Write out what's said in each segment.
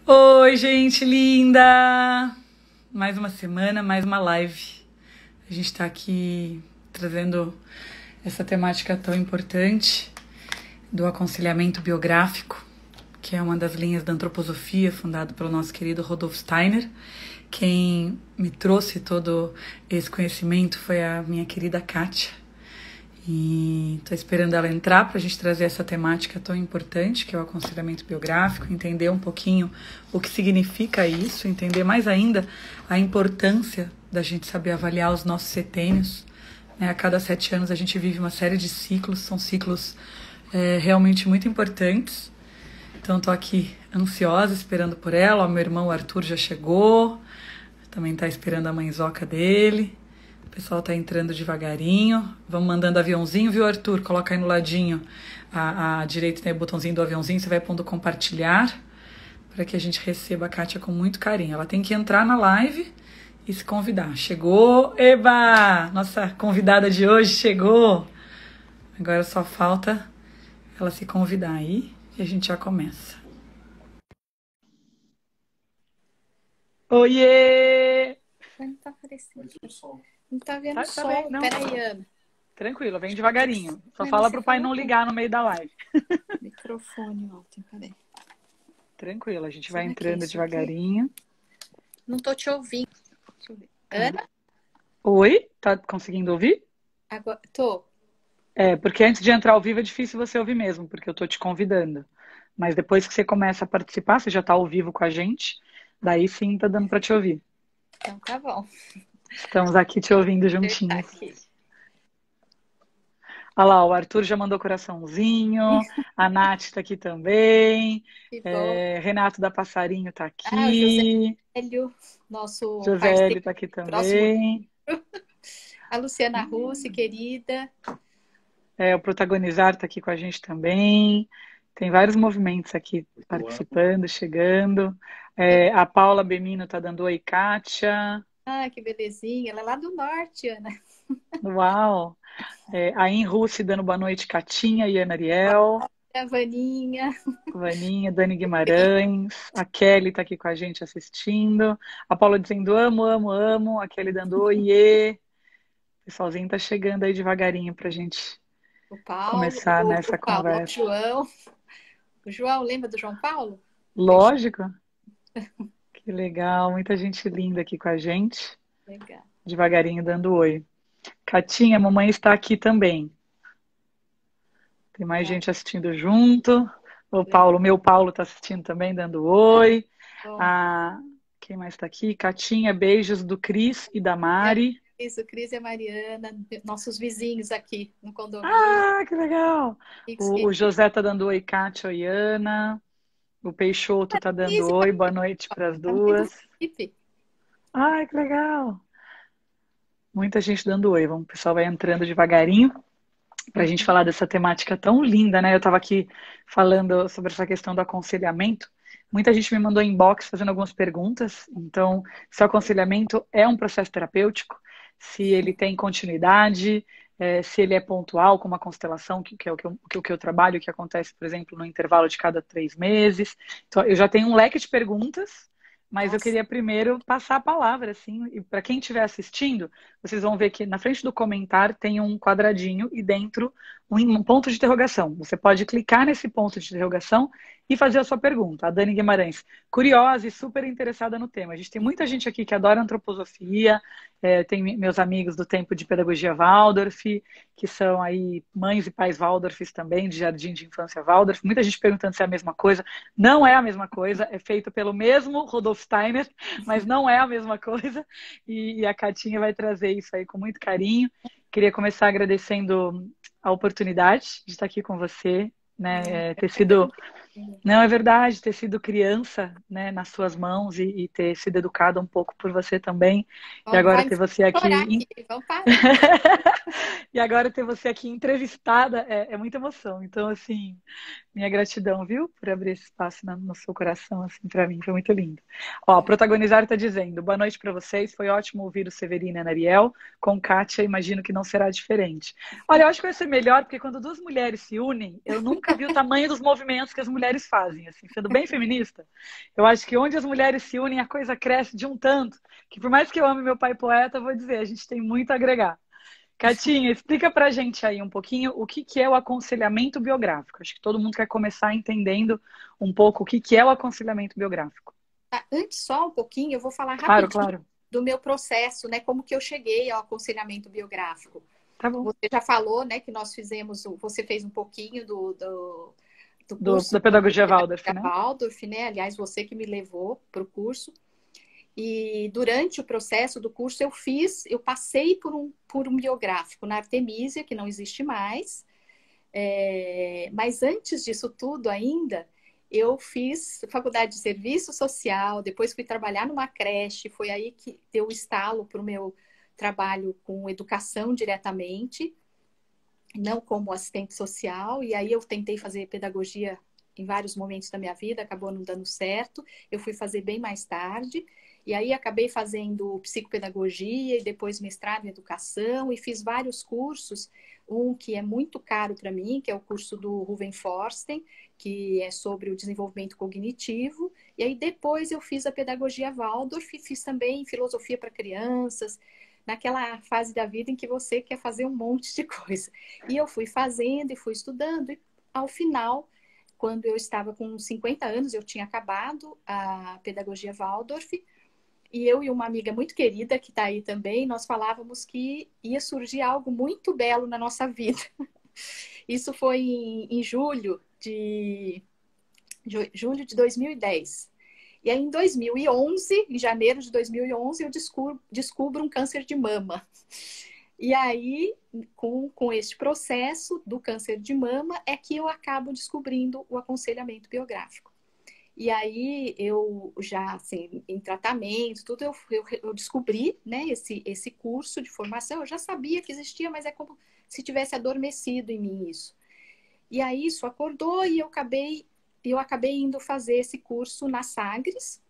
Oi, gente linda! Mais uma semana, mais uma live. A gente está aqui trazendo essa temática tão importante do aconselhamento biográfico, que é uma das linhas da antroposofia, fundado pelo nosso querido Rudolf Steiner. Quem me trouxe todo esse conhecimento foi a minha querida Kátia. E estou esperando ela entrar para a gente trazer essa temática tão importante, que é o aconselhamento biográfico, entender um pouquinho o que significa isso, entender mais ainda a importância da gente saber avaliar os nossos setênios. A cada 7 anos a gente vive uma série de ciclos, são ciclos realmente muito importantes. Então estou aqui ansiosa, esperando por ela. O meu irmão Arthur já chegou, também está esperando a mãezoca dele. O pessoal tá entrando devagarinho. Vamos mandando aviãozinho, viu, Arthur? Coloca aí no ladinho à direita, tem o botãozinho do aviãozinho. Você vai pondo compartilhar para que a gente receba a Kátia com muito carinho. Ela tem que entrar na live e se convidar. Chegou! Eba! Nossa convidada de hoje chegou! Agora só falta ela se convidar aí e a gente já começa. Oiê! Não tá aparecendo. Não tá vendo Tá sol. bem, não. Peraí, Ana. Tranquilo, vem devagarinho. Só Mas fala você pro pai falou não que- ligar no meio da live. Microfone ontem, peraí. Tranquilo, a gente vai Será que é entrando isso devagarinho. Não tô te ouvindo. Deixa eu ver. Ana? Oi? Tá conseguindo ouvir? Agora, tô. Porque antes de entrar ao vivo é difícil você ouvir mesmo, porque eu tô te convidando. Mas depois que você começa a participar, você já tá ao vivo com a gente, daí sim tá dando pra te ouvir. Então tá bom. Estamos aqui te ouvindo Vou apertar juntinhos. aqui. Olha lá, o Arthur já mandou coraçãozinho, a Nath tá aqui também, Que bom. Renato da Passarinho tá O José aqui, Hélio, nosso José parceiro Hélio tá aqui próximo. também. A Luciana Russi, querida. O Protagonizar tá aqui com a gente também. Tem vários movimentos aqui participando, chegando. A Paula Bemino tá dando oi, Kátia. Ah, que belezinha. Ela é lá do norte, Ana. Uau! A In Russi dando boa noite, Catinha e Ana Ariel. A Vaninha. Vaninha, Dani Guimarães. A Kelly tá aqui com a gente assistindo. A Paula dizendo amo, amo, amo. A Kelly dando oiê. O pessoalzinho tá chegando aí devagarinho pra gente O Paulo. começar O nessa Paulo, o conversa. João. O João, lembra do João Paulo? Lógico. Que legal, muita gente linda aqui com a gente. Legal. Devagarinho dando oi. Catinha, a mamãe está aqui também. Tem mais gente assistindo junto. O Paulo, meu Paulo está assistindo também, dando oi. Bom. Quem mais está aqui? Catinha, beijos do Cris e da Mari. Isso, Cris e a Mariana, nossos vizinhos aqui no condomínio. Ah, que legal! O José está dando oi, Kátia, oi, Ana. O Peixoto está dando oi, boa noite para as duas. Ai, que legal! Muita gente dando oi. O pessoal vai entrando devagarinho para a gente falar dessa temática tão linda, né? Eu estava aqui falando sobre essa questão do aconselhamento. Muita gente me mandou inbox fazendo algumas perguntas. Então, se o aconselhamento é um processo terapêutico, se ele tem continuidade, se ele é pontual, como a constelação, que é o que eu trabalho, que acontece, por exemplo, no intervalo de cada 3 meses. Então, eu já tenho um leque de perguntas, mas eu queria primeiro passar a palavra, assim, e para quem estiver assistindo, vocês vão ver que na frente do comentário tem um quadradinho e dentro um ponto de interrogação. Você pode clicar nesse ponto de interrogação e fazer a sua pergunta. A Dani Guimarães, curiosa e super interessada no tema. A gente tem muita gente aqui que adora antroposofia, tem meus amigos do tempo de pedagogia Waldorf, que são aí mães e pais Waldorfs também, de jardim de infância Waldorf. Muita gente perguntando se é a mesma coisa. Não é a mesma coisa, é feito pelo mesmo Rudolf Steiner, mas não é a mesma coisa. E a Catinha vai trazer isso aí com muito carinho. Queria começar agradecendo a oportunidade de estar aqui com você, né? Ter sido... Não, é verdade, ter sido criança, né, nas suas mãos e ter sido educada um pouco por você também. E agora ter você aqui. Vamos parar. E agora ter você aqui entrevistada é muita emoção. Então, assim, minha gratidão, viu, por abrir esse espaço no seu coração, assim, para mim. Foi muito lindo. Ó, Protagonizar está dizendo, boa noite para vocês. Foi ótimo ouvir o Severino e a Nariel. Com Kátia, imagino que não será diferente. Olha, eu acho que vai ser melhor, porque quando duas mulheres se unem, eu nunca vi o tamanho dos movimentos que as mulheres mulheres fazem, assim, sendo bem feminista. Eu acho que onde as mulheres se unem, a coisa cresce de um tanto, que por mais que eu ame meu pai poeta, eu vou dizer, a gente tem muito a agregar. Catinha, explica pra gente aí um pouquinho o que que é o aconselhamento biográfico. Acho que todo mundo quer começar entendendo um pouco o que que é o aconselhamento biográfico. Tá, antes só um pouquinho, eu vou falar Claro, rapidinho claro. do meu processo, né? Como que eu cheguei ao aconselhamento biográfico. Tá bom. Você já falou, né, que nós fizemos, você fez um pouquinho do curso Da pedagogia Waldorf, da né? Waldorf, né? Aliás, você que me levou para o curso. E durante o processo do curso eu passei por um biográfico na Artemisia, que não existe mais. Mas antes disso tudo ainda, eu fiz faculdade de serviço social, depois fui trabalhar numa creche, foi aí que deu o estalo para o meu trabalho com educação diretamente, não como assistente social, e aí eu tentei fazer pedagogia em vários momentos da minha vida, acabou não dando certo, eu fui fazer bem mais tarde, e aí acabei fazendo psicopedagogia e depois mestrado em educação, e fiz vários cursos, um que é muito caro para mim, que é o curso do Ruven Forsten, que é sobre o desenvolvimento cognitivo, e aí depois eu fiz a pedagogia Waldorf, fiz também filosofia para crianças, naquela fase da vida em que você quer fazer um monte de coisa. E eu fui fazendo e fui estudando, e ao final, quando eu estava com 50 anos, eu tinha acabado a pedagogia Waldorf, e eu e uma amiga muito querida, que está aí também, nós falávamos que ia surgir algo muito belo na nossa vida. Isso foi em julho de 2010. E aí, em 2011, em janeiro de 2011, eu descubro um câncer de mama. E aí, com este processo do câncer de mama, é que eu acabo descobrindo o aconselhamento biográfico. E aí, eu já, assim, em tratamento, tudo, eu descobri, né, esse curso de formação. Eu já sabia que existia, mas é como se tivesse adormecido em mim isso. E aí, isso acordou e eu acabei indo fazer esse curso na Sagres,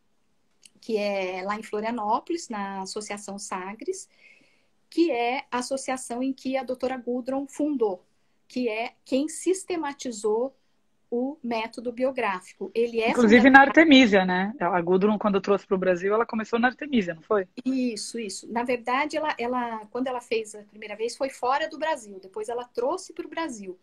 que é lá em Florianópolis, na Associação Sagres, que é a associação em que a doutora Gudrun fundou, que é quem sistematizou o método biográfico. Ele é Inclusive na fundamentado... Artemisia, né? A Gudrun, quando trouxe para o Brasil, ela começou na Artemisia, não foi? Isso. Na verdade, quando ela fez a primeira vez, foi fora do Brasil. Depois ela trouxe para o Brasil.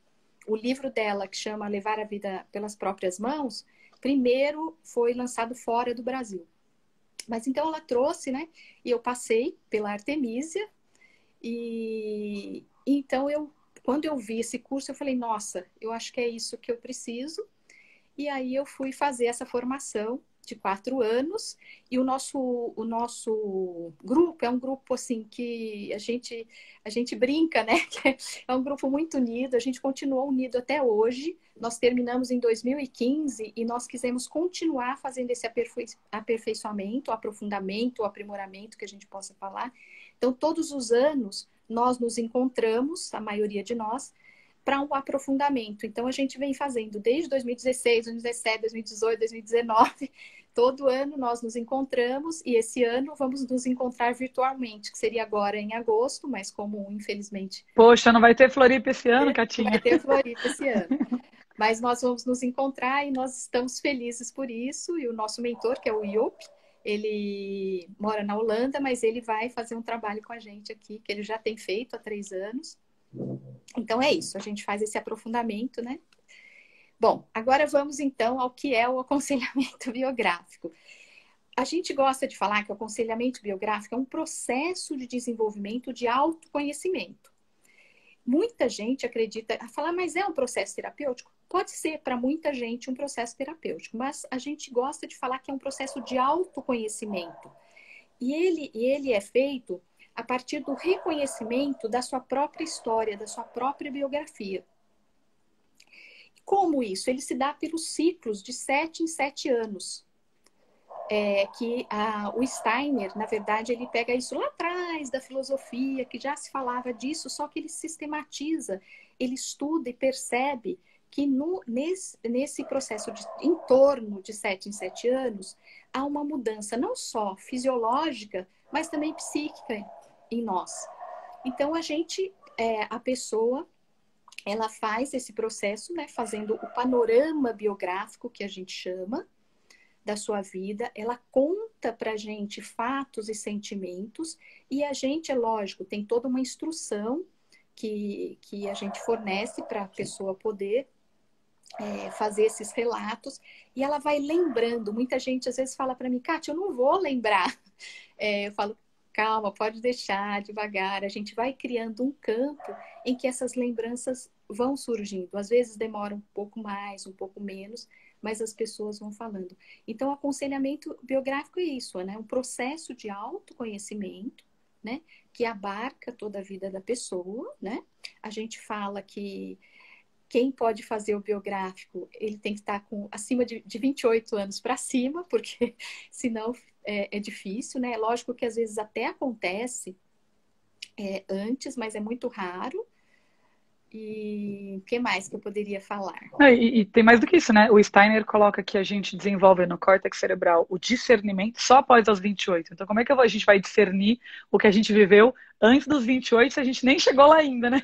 O livro dela, que chama Levar a Vida pelas Próprias Mãos, primeiro foi lançado fora do Brasil. Mas então ela trouxe, né? E eu passei pela Artemisia. E então quando eu vi esse curso, eu falei, nossa, eu acho que é isso que eu preciso. E aí eu fui fazer essa formação de 4 anos. E o nosso grupo é um grupo assim que a gente brinca, né? É um grupo muito unido, a gente continuou unido até hoje. Nós terminamos em 2015 e nós quisemos continuar fazendo esse aperfeiçoamento, aprofundamento, aprimoramento, que a gente possa falar. Então, todos os anos, nós nos encontramos, a maioria de nós, para um aprofundamento. Então, a gente vem fazendo desde 2016, 2017, 2018, 2019. Todo ano nós nos encontramos e esse ano vamos nos encontrar virtualmente, que seria agora em agosto, mas como infelizmente... Poxa, não vai ter Floripa esse ano, Não Catinha? vai ter Floripa esse ano. Mas nós vamos nos encontrar e nós estamos felizes por isso. E o nosso mentor, que é o Iop, ele mora na Holanda, mas ele vai fazer um trabalho com a gente aqui, que ele já tem feito há 3 anos. Então é isso, a gente faz esse aprofundamento, né? Bom, agora vamos então ao que é o aconselhamento biográfico. A gente gosta de falar que o aconselhamento biográfico é um processo de desenvolvimento de autoconhecimento. Muita gente acredita, fala, mas é um processo terapêutico? Pode ser para muita gente um processo terapêutico, mas a gente gosta de falar que é um processo de autoconhecimento. E ele é feito a partir do reconhecimento da sua própria história, da sua própria biografia. Como isso? Ele se dá pelos ciclos de 7 em 7 anos. O Steiner, na verdade, ele pega isso lá atrás da filosofia, que já se falava disso, só que ele sistematiza, ele estuda e percebe que nesse processo em torno de 7 em 7 anos, há uma mudança não só fisiológica, mas também psíquica em nós. Então, a pessoa, ela faz esse processo, né, fazendo o panorama biográfico, que a gente chama, da sua vida. Ela conta pra gente fatos e sentimentos, e a gente, é lógico, tem toda uma instrução que a gente fornece para a pessoa poder fazer esses relatos, e ela vai lembrando. Muita gente às vezes fala para mim, Kátia, eu não vou lembrar. Eu falo, calma, pode deixar, devagar. A gente vai criando um campo em que essas lembranças vão surgindo. Às vezes demora um pouco mais, um pouco menos, mas as pessoas vão falando. Então, o aconselhamento biográfico é isso, né? Um processo de autoconhecimento, né? Que abarca toda a vida da pessoa, né? A gente fala que quem pode fazer o biográfico, ele tem que estar com acima de 28 anos para cima, porque senão é difícil, né? Lógico que às vezes até acontece antes, mas é muito raro. E o que mais que eu poderia falar? E tem mais do que isso, né? O Steiner coloca que a gente desenvolve no córtex cerebral o discernimento só após os 28. Então, como é que a gente vai discernir o que a gente viveu antes dos 28 se a gente nem chegou lá ainda, né?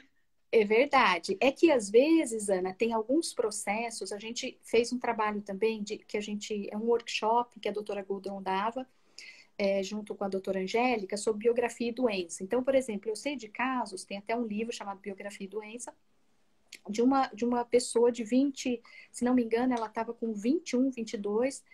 É verdade. É que às vezes, Ana, tem alguns processos. A gente fez um trabalho também é um workshop que a doutora Gudrun dava, junto com a doutora Angélica, sobre biografia e doença. Então, por exemplo, eu sei de casos, tem até um livro chamado Biografia e Doença, de uma pessoa de 20, se não me engano, ela estava com 21, 22,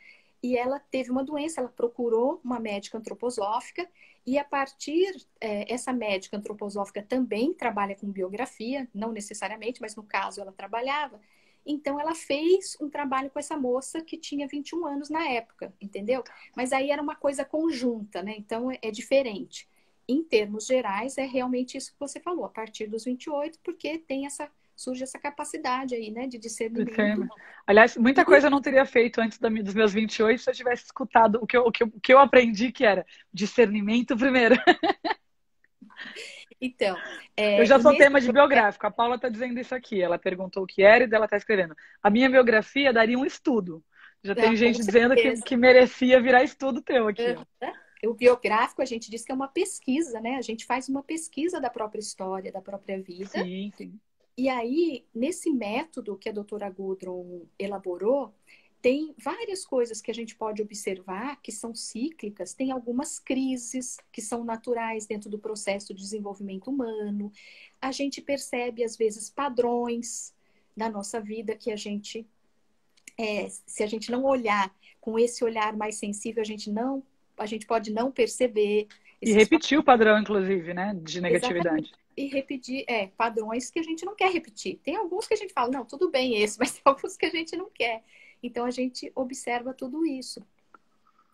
e ela teve uma doença, ela procurou uma médica antroposófica, e a partir, essa médica antroposófica também trabalha com biografia, não necessariamente, mas no caso ela trabalhava. Então ela fez um trabalho com essa moça que tinha 21 anos na época, entendeu? Mas aí era uma coisa conjunta, né? Então é diferente. Em termos gerais, é realmente isso que você falou, a partir dos 28, porque surge essa capacidade aí, né, de discernimento. Aliás, muita coisa eu não teria feito antes dos meus 28 se eu tivesse escutado o que eu aprendi, que era discernimento primeiro. Então, eu já sou tema de biográfico. A Paula está dizendo isso aqui. Ela perguntou o que era e dela está escrevendo. A minha biografia daria um estudo. Já tem gente dizendo que merecia virar estudo teu aqui. O biográfico, a gente diz que é uma pesquisa, né? A gente faz uma pesquisa da própria história, da própria vida. Sim, sim. E aí, nesse método que a doutora Gudrun elaborou, tem várias coisas que a gente pode observar que são cíclicas, tem algumas crises que são naturais dentro do processo de desenvolvimento humano. A gente percebe, às vezes, padrões na nossa vida que a gente, se a gente não olhar com esse olhar mais sensível, a gente pode não perceber. E repetir o padrão, inclusive, né, de negatividade. Exatamente. E repetir padrões que a gente não quer repetir. Tem alguns que a gente fala, não, tudo bem esse, mas tem alguns que a gente não quer. Então, a gente observa tudo isso.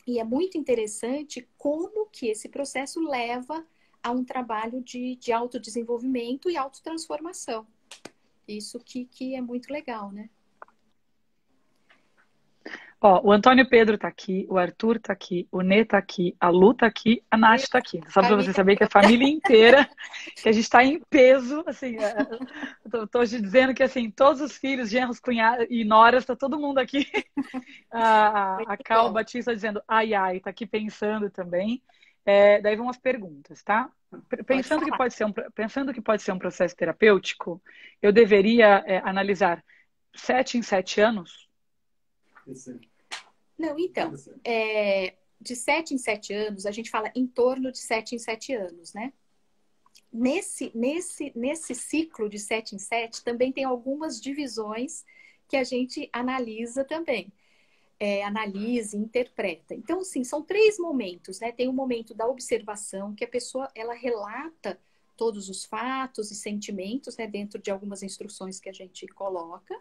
E é muito interessante como que esse processo leva a um trabalho de autodesenvolvimento e autotransformação. Isso que é muito legal, né? Ó, o Antônio Pedro tá aqui, o Arthur tá aqui, o Nê tá aqui, a Lu tá aqui, a Nath tá aqui. Só pra você saber que a família inteira, que a gente tá em peso, assim, tô te dizendo que, assim, todos os filhos, genros, cunhados e noras, tá todo mundo aqui. A Cal Batista dizendo, ai, ai, tá aqui pensando também. Daí vão as perguntas, tá? Pensando que pode ser um processo terapêutico, eu deveria analisar 7 em 7 anos? Não, então, de 7 em 7 anos, a gente fala em torno de 7 em 7 anos, né? Nesse ciclo de 7 em 7, também tem algumas divisões que a gente analisa também. Analisa e interpreta. Então, assim, são 3 momentos, né? Tem o momento da observação, que a pessoa, ela relata todos os fatos e sentimentos, né? Dentro de algumas instruções que a gente coloca.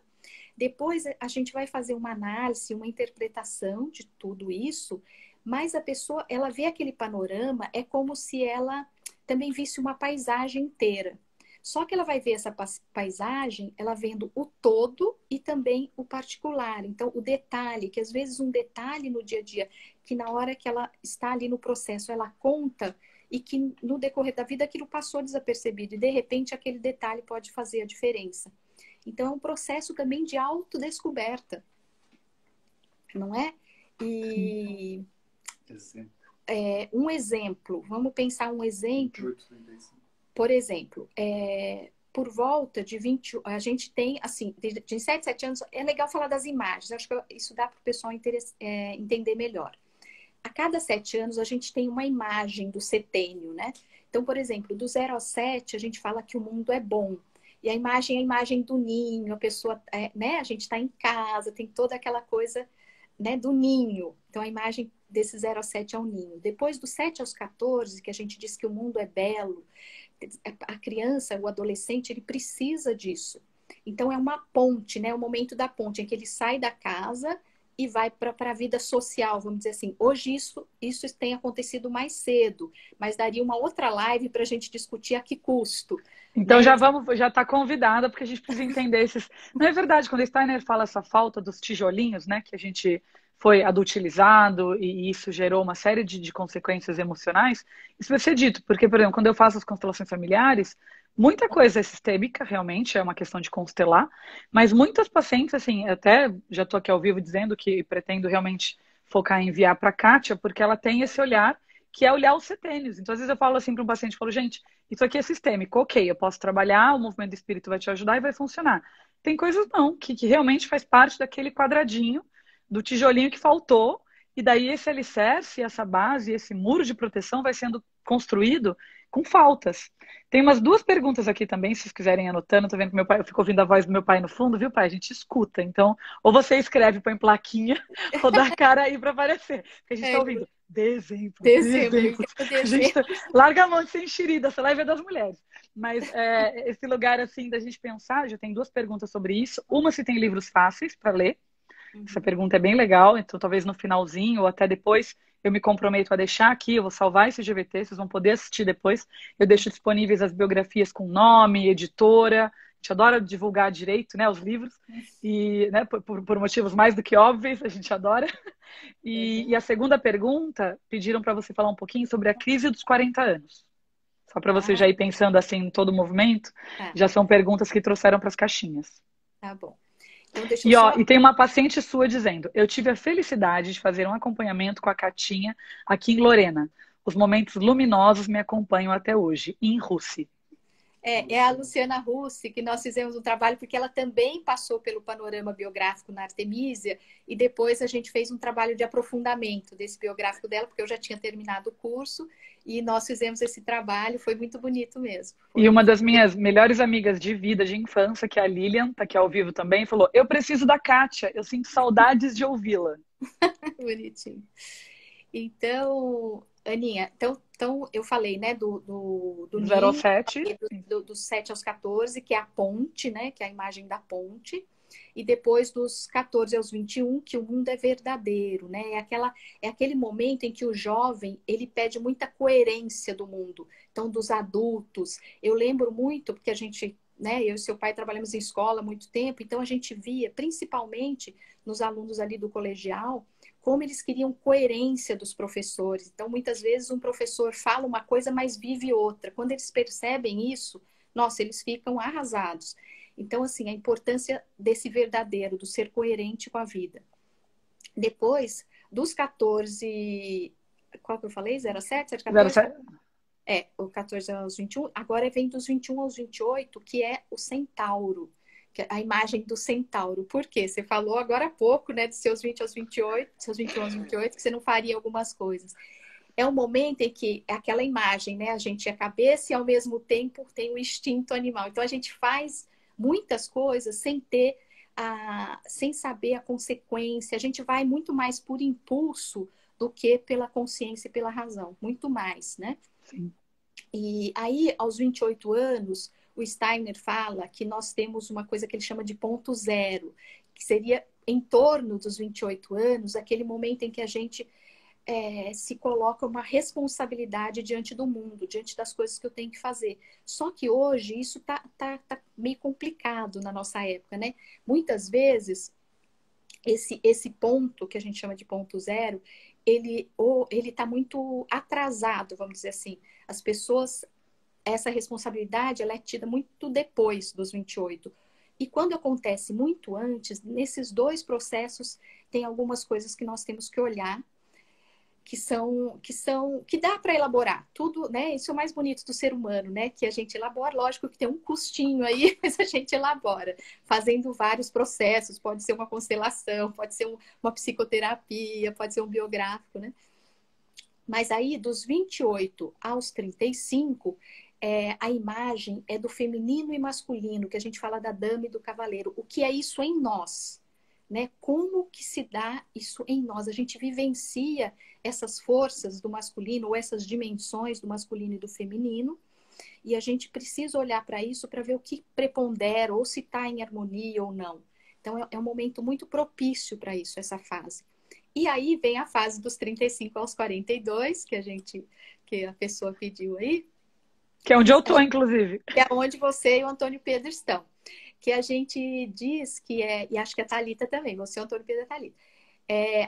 Depois a gente vai fazer uma análise, uma interpretação de tudo isso, mas a pessoa, ela vê aquele panorama, é como se ela também visse uma paisagem inteira. Só que ela vai ver essa paisagem, ela vendo o todo e também o particular. Então, o detalhe, que às vezes um detalhe no dia a dia, que na hora que ela está ali no processo, ela conta, e que no decorrer da vida aquilo passou desapercebido, e de repente aquele detalhe pode fazer a diferença. Então, é um processo também de autodescoberta, não é? E um exemplo, vamos pensar um exemplo. Por exemplo, por volta de 20, a gente tem, assim, de 7 7 anos, é legal falar das imagens, acho que isso dá para o pessoal entender melhor. A cada 7 anos, a gente tem uma imagem do setênio, né? Então, por exemplo, do 0 ao 7, a gente fala que o mundo é bom. E a imagem é a imagem do ninho, a pessoa, né? A gente está em casa, tem toda aquela coisa, né, do ninho. Então, a imagem desse 0 ao 7 é o ninho. Depois, do 7 aos 14, que a gente diz que o mundo é belo, a criança, o adolescente, ele precisa disso. Então, é uma ponte, né? O momento da ponte em que ele sai da casa e vai para a vida social, vamos dizer assim. Hoje isso tem acontecido mais cedo, mas daria uma outra live para a gente discutir a que custo. Então, né? Já está convidada, porque a gente precisa entender esses... Não é verdade, quando a Steiner fala essa falta dos tijolinhos, né, que a gente foi adultilizado e isso gerou uma série de consequências emocionais, isso vai ser dito, porque, por exemplo, quando eu faço as constelações familiares, muita coisa é sistêmica, realmente, é uma questão de constelar, mas muitas pacientes, assim, até já estou aqui ao vivo dizendo que pretendo realmente focar em enviar para a Kátia, porque ela tem esse olhar, que é olhar os setênios. Então, às vezes eu falo assim para um paciente, falo, gente, isso aqui é sistêmico, ok, eu posso trabalhar, o movimento do espírito vai te ajudar e vai funcionar. Tem coisas não, que realmente faz parte daquele quadradinho, do tijolinho que faltou, e daí esse alicerce, essa base, esse muro de proteção vai sendo construído com faltas. Tem umas 2 perguntas aqui também, se vocês quiserem anotando, tô vendo que meu pai, eu fico ouvindo a voz do meu pai no fundo, viu, pai? A gente escuta, então, ou você escreve, põe plaquinha, ou dá a cara aí para aparecer, porque a gente tá ouvindo. Dezembro. Gente tá... Larga a mão de ser enxerida, essa live é das mulheres. Mas esse lugar assim da gente pensar, já tem 2 perguntas sobre isso. Uma, se tem livros fáceis para ler. Essa pergunta é bem legal, então talvez no finalzinho ou até depois eu me comprometo a deixar aqui, eu vou salvar esse GVT, vocês vão poder assistir depois. Eu deixo disponíveis as biografias com nome, editora. A gente adora divulgar direito, né, os livros, e, né, por motivos mais do que óbvios, a gente adora. E a segunda pergunta, pediram para você falar um pouquinho sobre a crise dos 40 anos. Só para você já ir pensando assim em todo o movimento, já são perguntas que trouxeram para as caixinhas. Tá bom. Então, deixa eu e tem uma paciente sua dizendo, eu tive a felicidade de fazer um acompanhamento com a Catinha aqui em Lorena. Os momentos luminosos me acompanham até hoje, em Russi. É a Luciana Russi, que nós fizemos um trabalho, porque ela também passou pelo panorama biográfico na Artemisia, e depois a gente fez um trabalho de aprofundamento desse biográfico dela, porque eu já tinha terminado o curso, e nós fizemos esse trabalho, foi muito bonito mesmo. E uma das minhas melhores amigas de vida, de infância, que é a Lilian, tá aqui ao vivo também, falou, eu preciso da Kátia, eu sinto saudades de ouvi-la. Bonitinho. Então, Aninha, então eu falei, né, do 0 ao 7. Dos 7 aos 14, que é a ponte, né, que é a imagem da ponte. E depois dos 14 aos 21, que o mundo é verdadeiro, né? É aquele momento em que o jovem, ele pede muita coerência do mundo. Então, dos adultos. Eu lembro muito, porque a gente, né, eu e seu pai trabalhamos em escola há muito tempo, então a gente via, principalmente nos alunos ali do colegial, como eles queriam coerência dos professores. Então, muitas vezes, um professor fala uma coisa, mas vive outra. Quando eles percebem isso, nossa, eles ficam arrasados. Então, assim, a importância desse verdadeiro, do ser coerente com a vida. Depois, dos 14... Qual que eu falei? 07? 14? 07. O 14 aos 21. Agora vem dos 21 aos 28, que é o centauro. A imagem do centauro. Por quê? Você falou agora há pouco, né, dos seus 20 aos 28, seus 21 aos 28, que você não faria algumas coisas. É um momento em que é aquela imagem, né, a gente é a cabeça e ao mesmo tempo tem o instinto animal. Então a gente faz muitas coisas sem saber a consequência. A gente vai muito mais por impulso do que pela consciência e pela razão. Muito mais, né? Sim. E aí, aos 28 anos, o Steiner fala que nós temos uma coisa que ele chama de ponto zero, que seria em torno dos 28 anos, aquele momento em que a gente se coloca uma responsabilidade diante do mundo, diante das coisas que eu tenho que fazer. Só que hoje isso tá meio complicado na nossa época, né? Muitas vezes, esse ponto, que a gente chama de ponto zero, ele tá muito atrasado, vamos dizer assim. As pessoas... Essa responsabilidade ela é tida muito depois dos 28. E quando acontece muito antes, nesses 2 processos, tem algumas coisas que nós temos que olhar. que dá para elaborar tudo, né? Isso é o mais bonito do ser humano, né? Que a gente elabora, lógico que tem um custinho aí, mas a gente elabora, fazendo vários processos. Pode ser uma constelação, pode ser uma psicoterapia, pode ser um biográfico, né? Mas aí, dos 28 aos 35, a imagem é do feminino e masculino, que a gente fala da dama e do cavaleiro. O que é isso em nós? Né? Como que se dá isso em nós? A gente vivencia essas forças do masculino, ou essas dimensões do masculino e do feminino, e a gente precisa olhar para isso para ver o que prepondera, ou se está em harmonia ou não. Então, é um momento muito propício para isso, essa fase. E aí vem a fase dos 35 aos 42, que a pessoa pediu aí. Que é onde eu tô, inclusive. Que é onde você e o Antônio Pedro estão. Que a gente diz que e acho que a Thalita também, você, o Antônio Pedro e a Thalita.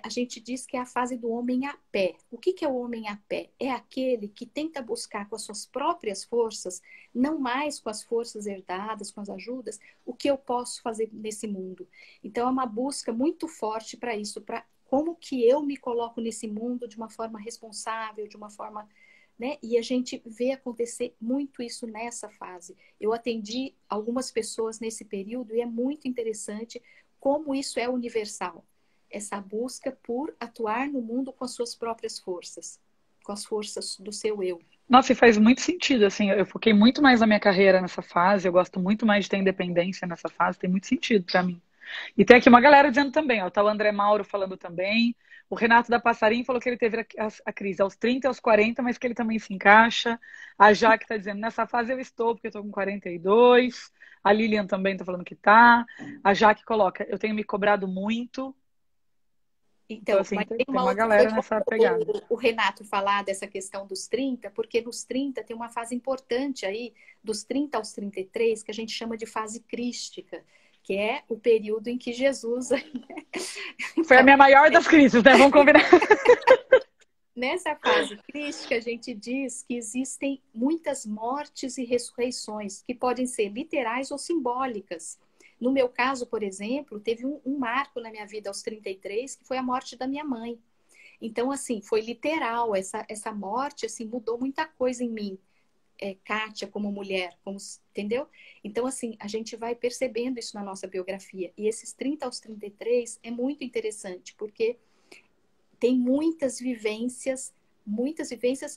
A gente diz que é a fase do homem a pé. O que é o homem a pé? É aquele que tenta buscar com as suas próprias forças, não mais com as forças herdadas, com as ajudas, o que eu posso fazer nesse mundo. Então, é uma busca muito forte para isso, para como que eu me coloco nesse mundo de uma forma responsável, de uma forma... Né? E a gente vê acontecer muito isso nessa fase. Eu atendi algumas pessoas nesse período e é muito interessante como isso é universal. Essa busca por atuar no mundo com as suas próprias forças, com as forças do seu eu. Nossa, e faz muito sentido, assim, eu foquei muito mais na minha carreira nessa fase, eu gosto muito mais de ter independência nessa fase, tem muito sentido para mim. E tem aqui uma galera dizendo também, ó, tá o André Mauro falando também, o Renato da Passarim falou que ele teve a crise aos 30 e aos 40, mas que ele também se encaixa. A Jaque tá dizendo, nessa fase eu estou, porque eu tô com 42. A Lilian também tá falando que tá. A Jaque coloca, eu tenho me cobrado muito. Então assim, tem uma galera nessa pegada. O Renato falar dessa questão dos 30, porque nos 30 tem uma fase importante aí, dos 30 aos 33, que a gente chama de fase crística, que é o período em que Jesus... Foi a minha maior das crises, né? Vamos combinar. Nessa fase crística, a gente diz que existem muitas mortes e ressurreições, que podem ser literais ou simbólicas. No meu caso, por exemplo, teve um marco na minha vida aos 33, que foi a morte da minha mãe. Então, assim, foi literal. Essa morte, assim, mudou muita coisa em mim. Kátia como mulher, entendeu? Então, assim, a gente vai percebendo isso na nossa biografia. E esses 30 aos 33 é muito interessante, porque tem muitas vivências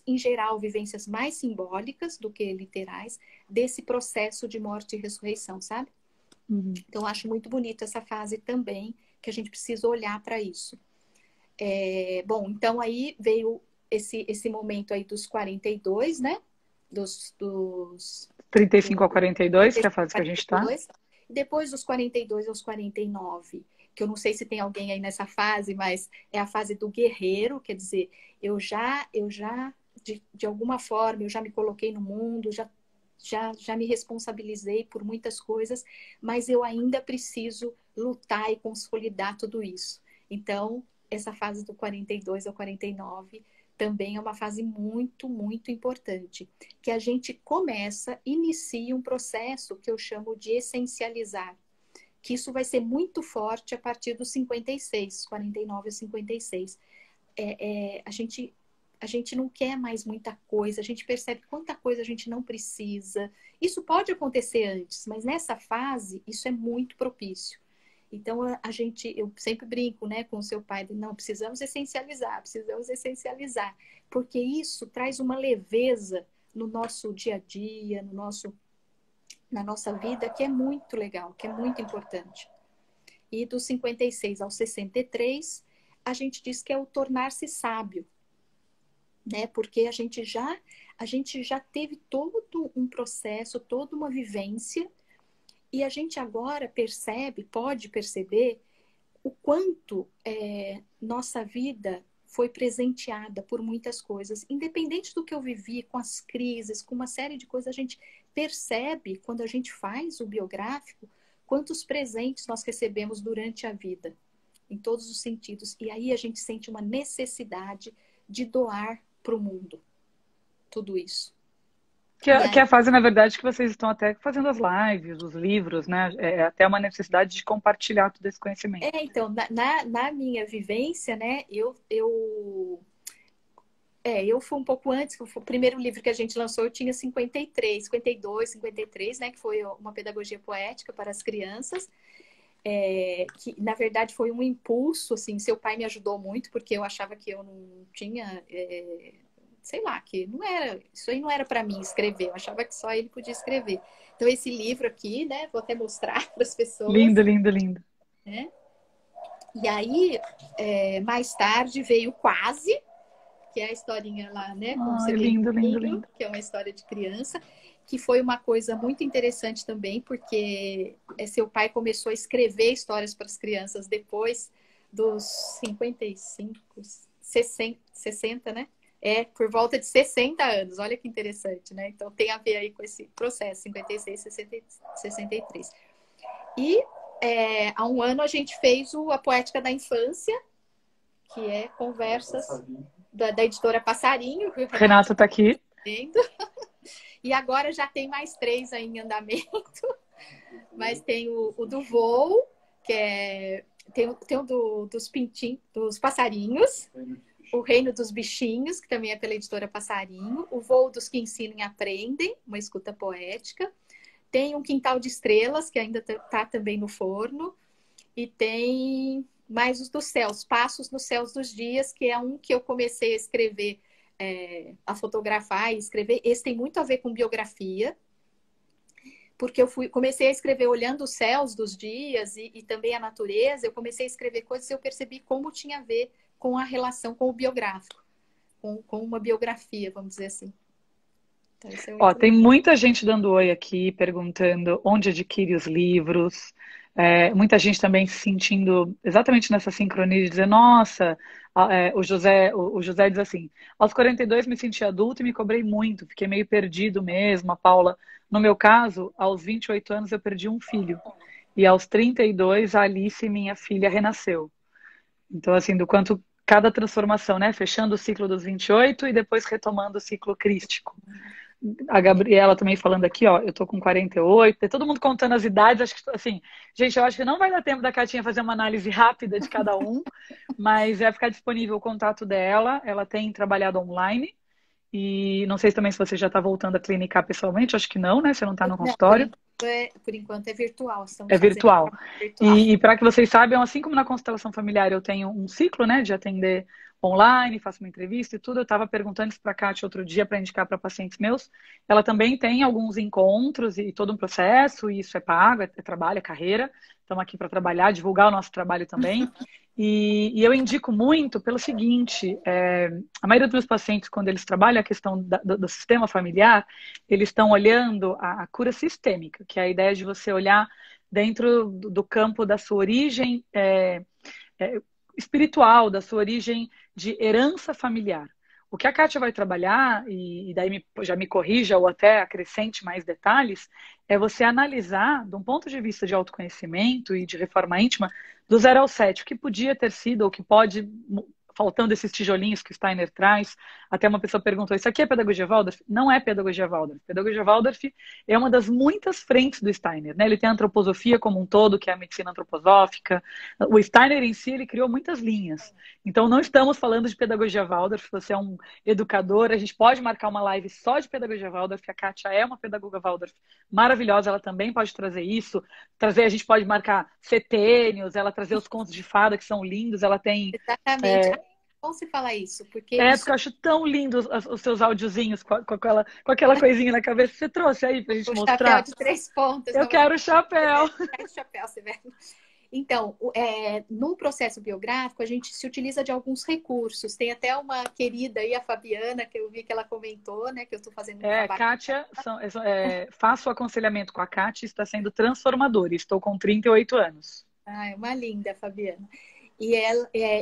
em geral, vivências mais simbólicas do que literais, desse processo de morte e ressurreição, sabe? Uhum. Então, eu acho muito bonito essa fase também, que a gente precisa olhar para isso. Bom, então aí veio esse momento aí dos 42, né? Dos 35 a 42, que é a fase que a gente está. Depois dos 42 aos 49, que eu não sei se tem alguém aí nessa fase, mas é a fase do guerreiro, quer dizer, eu já de alguma forma, eu já me coloquei no mundo, já me responsabilizei por muitas coisas, mas eu ainda preciso lutar e consolidar tudo isso. Então, essa fase do 42 ao 49 também é uma fase muito, muito importante, que a gente inicia um processo que eu chamo de essencializar, que isso vai ser muito forte a partir dos 56, 49 a 56. A gente não quer mais muita coisa, a gente percebe quanta coisa a gente não precisa. Isso pode acontecer antes, mas nessa fase, isso é muito propício. Então, eu sempre brinco, né, com o seu pai, não, precisamos essencializar, porque isso traz uma leveza no nosso dia a dia, na nossa vida, que é muito legal, que é muito importante. E dos 56 aos 63, a gente diz que é o tornar-se sábio, né? Porque a gente já teve todo um processo, toda uma vivência, e a gente agora pode perceber o quanto nossa vida foi presenteada por muitas coisas. Independente do que eu vivi, com as crises, com uma série de coisas, a gente percebe, quando a gente faz o biográfico, quantos presentes nós recebemos durante a vida, em todos os sentidos. E aí a gente sente uma necessidade de doar para o mundo tudo isso. Que é a fase, na verdade, que vocês estão até fazendo as lives, os livros, né? É até uma necessidade de compartilhar todo esse conhecimento. Então, na minha vivência, né, eu Eu fui um pouco antes, o primeiro livro que a gente lançou eu tinha 53, 52, 53, né? Que foi uma pedagogia poética para as crianças. Que na verdade foi um impulso, assim, seu pai me ajudou muito, porque eu achava que eu não tinha, sei lá, que não era, isso aí não era para mim escrever, eu achava que só ele podia escrever. Então esse livro aqui, né, vou até mostrar para as pessoas. Lindo, lindo, lindo. Né? E aí, mais tarde veio Quase, que é a historinha lá, né, com o lindo, lindo, lindo. que é uma história de criança, que foi uma coisa muito interessante também, porque seu pai começou a escrever histórias para as crianças depois dos 55, 60, né? Por volta de 60 anos, olha que interessante, né? Então tem a ver aí com esse processo, 56, 60, 63. E há um ano a gente fez a Poética da Infância, que é conversas da editora Passarinho. Que o Renato está aqui. E agora já tem mais 3 aí em andamento. Mas tem o do voo, que tem o dos pintinhos, dos passarinhos. O Reino dos Bichinhos, que também é pela editora Passarinho. O Voo dos que Ensinam e Aprendem, uma escuta poética. Tem um Quintal de Estrelas, que ainda está também no forno. E tem mais os dos céus, Passos nos Céus dos Dias, que é um que eu comecei a escrever, a fotografar e escrever. Esse tem muito a ver com biografia, porque eu comecei a escrever olhando os céus dos dias e também a natureza. Eu comecei a escrever coisas e eu percebi como tinha a ver com a relação com o biográfico, com uma biografia, vamos dizer assim. Então, tem muita gente dando oi aqui, perguntando onde adquire os livros. Muita gente também se sentindo exatamente nessa sincronia de dizer, nossa, o José diz assim, aos 42 me senti adulto e me cobrei muito, fiquei meio perdido mesmo, a Paula. No meu caso, aos 28 anos eu perdi um filho. E aos 32, a Alice, minha filha, renasceu. Então, assim, do quanto cada transformação, né? Fechando o ciclo dos 28 e depois retomando o ciclo crístico. A Gabriela também falando aqui, ó, eu tô com 48, tem todo mundo contando as idades, acho que, assim, gente, eu acho que não vai dar tempo da Catinha fazer uma análise rápida de cada um, mas vai ficar disponível o contato dela, ela tem trabalhado online, e não sei também se você já está voltando a clinicar pessoalmente, acho que não, né, você não está no consultório. Por enquanto é virtual. É virtual. E para que vocês saibam, assim como na constelação familiar eu tenho um ciclo, né, de atender online, faço uma entrevista e tudo, eu estava perguntando isso para a Kátia outro dia para indicar para pacientes meus. Ela também tem alguns encontros e todo um processo, e isso é pago, é trabalho, é carreira. Estamos aqui para trabalhar, divulgar o nosso trabalho também. E eu indico muito pelo seguinte, a maioria dos meus pacientes, quando eles trabalham a questão do sistema familiar, eles estão olhando a cura sistêmica, que é a ideia de você olhar dentro do campo da sua origem espiritual, da sua origem de herança familiar. O que a Kátia vai trabalhar, e daí já me corrija ou até acrescente mais detalhes, é você analisar, de um ponto de vista de autoconhecimento e de reforma íntima, do 0 ao 7, o que podia ter sido, ou que pode, faltando esses tijolinhos que o Steiner traz. Até uma pessoa perguntou, isso aqui é pedagogia Waldorf? Não é pedagogia Waldorf. Pedagogia Waldorf é uma das muitas frentes do Steiner, né? Ele tem a antroposofia como um todo, que é a medicina antroposófica. O Steiner em si, ele criou muitas linhas. Então, não estamos falando de pedagogia Waldorf. Você é um educador, a gente pode marcar uma live só de pedagogia Waldorf. A Kátia é uma pedagoga Waldorf maravilhosa, ela também pode trazer isso. A gente pode marcar setênios, ela trazer os contos de fada, que são lindos, ela tem... Exatamente. Bom você falar isso, porque... porque eu acho tão lindo os seus áudiozinhos com aquela coisinha na cabeça. Você trouxe aí pra gente mostrar? O chapéu de 3 pontas. Eu quero o chapéu. Então, num processo biográfico, a gente se utiliza de alguns recursos. Tem até uma querida aí, a Fabiana, que eu vi que ela comentou, né? Que eu estou fazendo um trabalho. Kátia, faço o aconselhamento com a Kátia, está sendo transformador. Estou com 38 anos. É uma linda, Fabiana. E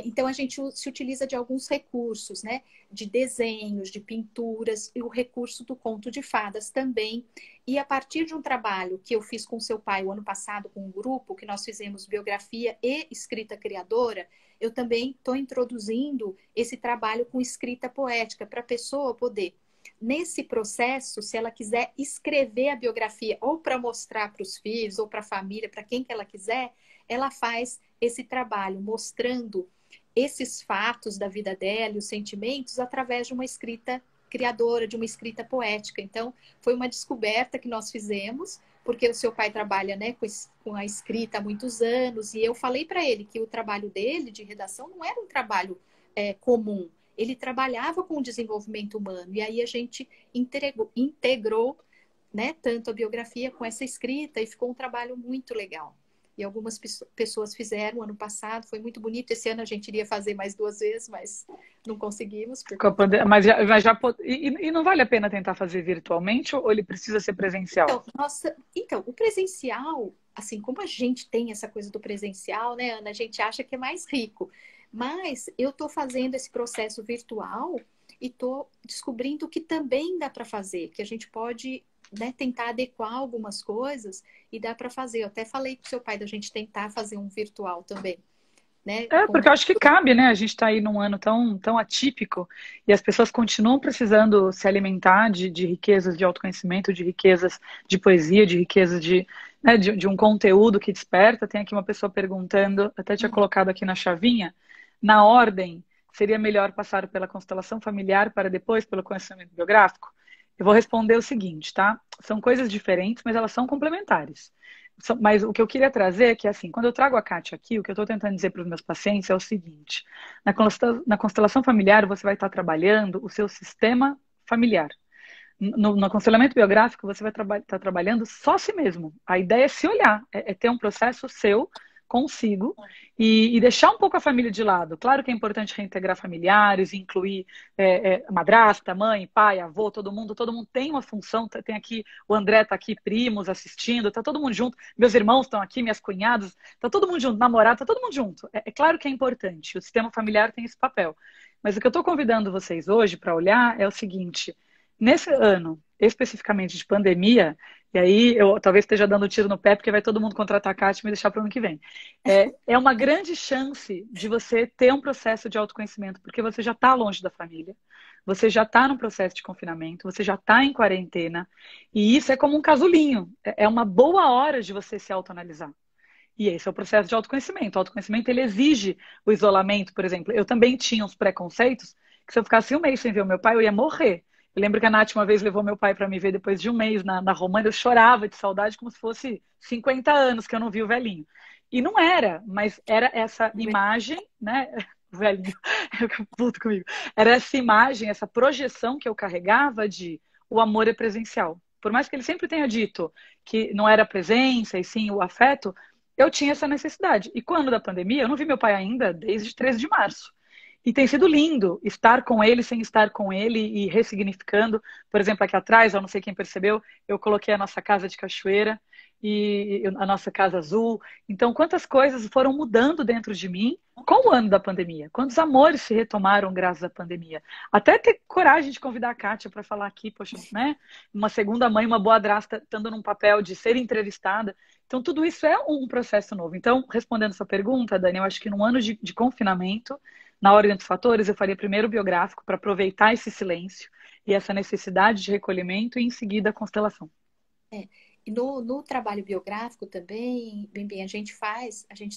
então a gente se utiliza de alguns recursos, né? De desenhos, de pinturas, e o recurso do conto de fadas também. E a partir de um trabalho que eu fiz com seu pai o ano passado, com um grupo, que nós fizemos biografia e escrita criadora, eu também estou introduzindo esse trabalho com escrita poética, para a pessoa poder, nesse processo, se ela quiser escrever a biografia, ou para mostrar para os filhos, ou para a família, para quem que ela quiser, ela faz esse trabalho mostrando esses fatos da vida dela e os sentimentos através de uma escrita criadora, de uma escrita poética. Então, foi uma descoberta que nós fizemos, porque o seu pai trabalha, né, com a escrita há muitos anos, e eu falei para ele que o trabalho dele de redação não era um trabalho comum. Ele trabalhava com o desenvolvimento humano, e aí a gente integrou, né, tanto a biografia com essa escrita, e ficou um trabalho muito legal. E algumas pessoas fizeram ano passado, foi muito bonito. Esse ano a gente iria fazer mais 2 vezes, mas não conseguimos. E não vale a pena tentar fazer virtualmente ou ele precisa ser presencial? Então, o presencial, assim, como a gente tem essa coisa do presencial, né, Ana? A gente acha que é mais rico. Mas eu estou fazendo esse processo virtual e estou descobrindo que também dá para fazer, que a gente pode, né, tentar adequar algumas coisas e dá para fazer. Eu até falei com o seu pai da gente tentar fazer um virtual também, né? Porque eu acho que cabe, né? A gente está aí num ano tão atípico e as pessoas continuam precisando se alimentar de riquezas de autoconhecimento, de riquezas de poesia, de riquezas né, de um conteúdo que desperta. Tem aqui uma pessoa perguntando, até tinha colocado aqui na chavinha, na ordem, seria melhor passar pela constelação familiar para depois pelo conhecimento biográfico? Eu vou responder o seguinte, tá? São coisas diferentes, mas elas são complementares. Mas o que eu queria trazer é que, assim, quando eu trago a Kátia aqui, o que eu estou tentando dizer para os meus pacientes é o seguinte: na constelação familiar, você vai estar trabalhando o seu sistema familiar. No aconselhamento biográfico, você vai estar trabalhando só si mesmo. A ideia é se olhar, é ter um processo seu consigo e deixar um pouco a família de lado. Claro que é importante reintegrar familiares, incluir madrasta, mãe, pai, avô, todo mundo tem uma função. Tem aqui, o André está aqui, primos assistindo, está todo mundo junto, meus irmãos estão aqui, minhas cunhadas, está todo mundo junto, namorado, está todo mundo junto. É claro que é importante, o sistema familiar tem esse papel. Mas o que eu estou convidando vocês hoje para olhar é o seguinte: nesse ano, especificamente de pandemia, e aí eu talvez esteja dando tiro no pé, porque vai todo mundo contratar a Kátia e me deixar para o ano que vem. É uma grande chance de você ter um processo de autoconhecimento, porque você já está longe da família, você já está num processo de confinamento, você já está em quarentena, e isso é como um casulinho. É uma boa hora de você se autoanalisar. E esse é o processo de autoconhecimento. O autoconhecimento, ele exige o isolamento, por exemplo. Eu também tinha uns preconceitos que se eu ficasse um mês sem ver o meu pai, eu ia morrer. Eu lembro que a Nath uma vez levou meu pai para me ver depois de um mês na România. Eu chorava de saudade como se fosse 50 anos que eu não vi o velhinho. E não era, mas era essa imagem, né? O velhinho, puto comigo. Era essa imagem, essa projeção que eu carregava de o amor é presencial. Por mais que ele sempre tenha dito que não era a presença e sim o afeto, eu tinha essa necessidade. E quando da pandemia, eu não vi meu pai ainda desde 13 de março. E tem sido lindo estar com ele sem estar com ele e ressignificando. Por exemplo, aqui atrás, eu não sei quem percebeu, eu coloquei a nossa casa de cachoeira e a nossa casa azul. Então, quantas coisas foram mudando dentro de mim com o ano da pandemia? Quantos amores se retomaram graças à pandemia? Até ter coragem de convidar a Kátia para falar aqui, poxa, né? Uma segunda mãe, uma boadrasta, estando num papel de ser entrevistada. Então, tudo isso é um processo novo. Então, respondendo sua pergunta, Dani, eu acho que num ano de confinamento, na ordem dos fatores, eu faria primeiro o biográfico para aproveitar esse silêncio e essa necessidade de recolhimento e em seguida a constelação. E no trabalho biográfico também, bem, a gente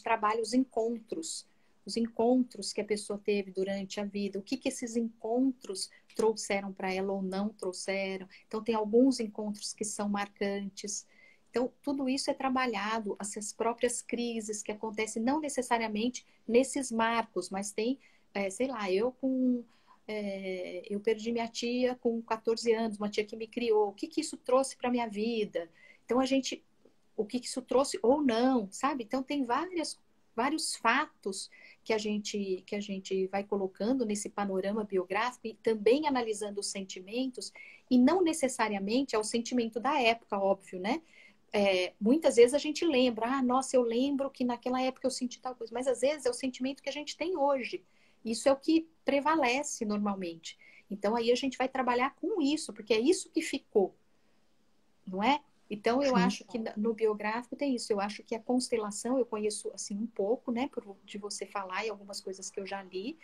trabalha os encontros que a pessoa teve durante a vida, o que esses encontros trouxeram para ela ou não trouxeram. Então, tem alguns encontros que são marcantes. Então, tudo isso é trabalhado, essas próprias crises que acontecem, não necessariamente nesses marcos, mas tem, sei lá, eu perdi minha tia com 14 anos, uma tia que me criou. O que isso trouxe para minha vida? Então, o que isso trouxe ou não, sabe? Então, tem vários fatos que a gente vai colocando nesse panorama biográfico e também analisando os sentimentos, e não necessariamente é o sentimento da época, óbvio, né? Muitas vezes a gente lembra, nossa, eu lembro que naquela época eu senti tal coisa, mas às vezes é o sentimento que a gente tem hoje. Isso é o que prevalece normalmente. Então aí a gente vai trabalhar com isso, porque é isso que ficou, não é? Então eu acho que no biográfico tem isso. Eu acho que a constelação eu conheço assim um pouco, né, de você falar e algumas coisas que eu já li.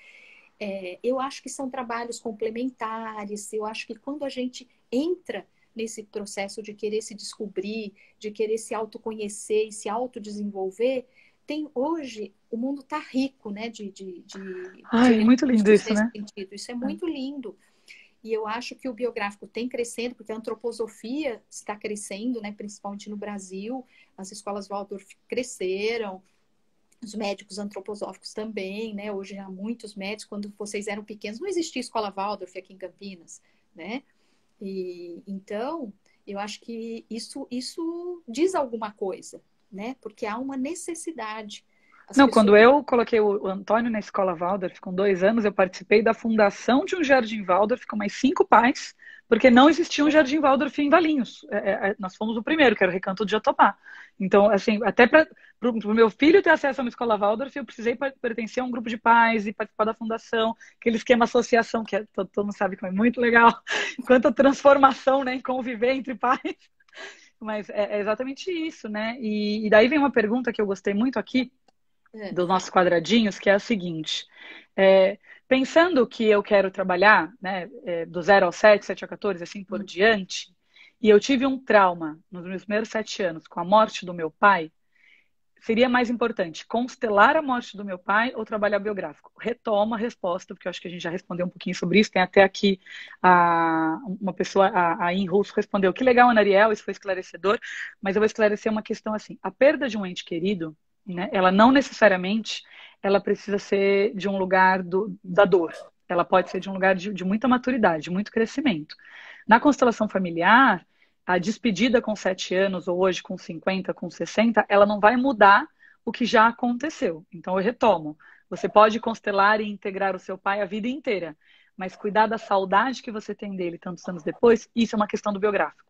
Eu acho que são trabalhos complementares. Eu acho que quando a gente entra nesse processo de querer se descobrir, de querer se autoconhecer e se autodesenvolver, hoje o mundo está rico, né, Ai, muito lindo recursos isso, nesse né? sentido. Isso é muito lindo. E eu acho que o biográfico tem crescendo, porque a antroposofia está crescendo, né, principalmente no Brasil. As escolas Waldorf cresceram, os médicos antroposóficos também, né? Hoje há muitos médicos. Quando vocês eram pequenos, não existia escola Waldorf aqui em Campinas, né? E então, eu acho que isso diz alguma coisa, né? Porque há uma necessidade. As Não, pessoas. quando eu coloquei o Antônio na escola Waldorf, com 2 anos, eu participei da fundação de um Jardim Waldorf com mais 5 pais, porque não existia um Jardim Waldorf em Valinhos. Nós fomos o primeiro, que era o Recanto de Jatobá. Então, assim, até para o meu filho ter acesso a uma escola Waldorf, eu precisei pertencer a um grupo de pais e participar da fundação, aquele esquema associação, que todo mundo sabe que é muito legal. Quanta transformação, né, em conviver entre pais. Mas é exatamente isso, né? E daí vem uma pergunta que eu gostei muito aqui, dos nossos quadradinhos, que é a seguinte. Pensando que eu quero trabalhar, né, do 0 ao 7, 7 ao 14, assim por diante, e eu tive um trauma nos meus primeiros 7 anos com a morte do meu pai, seria mais importante constelar a morte do meu pai ou trabalhar biográfico? Retomo a resposta, porque eu acho que a gente já respondeu um pouquinho sobre isso. Tem até aqui uma pessoa, a In Russo, respondeu: que legal, Ana Ariel, isso foi esclarecedor, mas eu vou esclarecer uma questão assim. A perda de um ente querido, né, ela não necessariamente ela precisa ser de um lugar da dor. Ela pode ser de um lugar de muita maturidade, de muito crescimento. Na constelação familiar, a despedida com 7 anos, ou hoje com 50, com 60, ela não vai mudar o que já aconteceu. Então, eu retomo. Você pode constelar e integrar o seu pai a vida inteira, mas cuidar da saudade que você tem dele tantos anos depois, isso é uma questão do biográfico.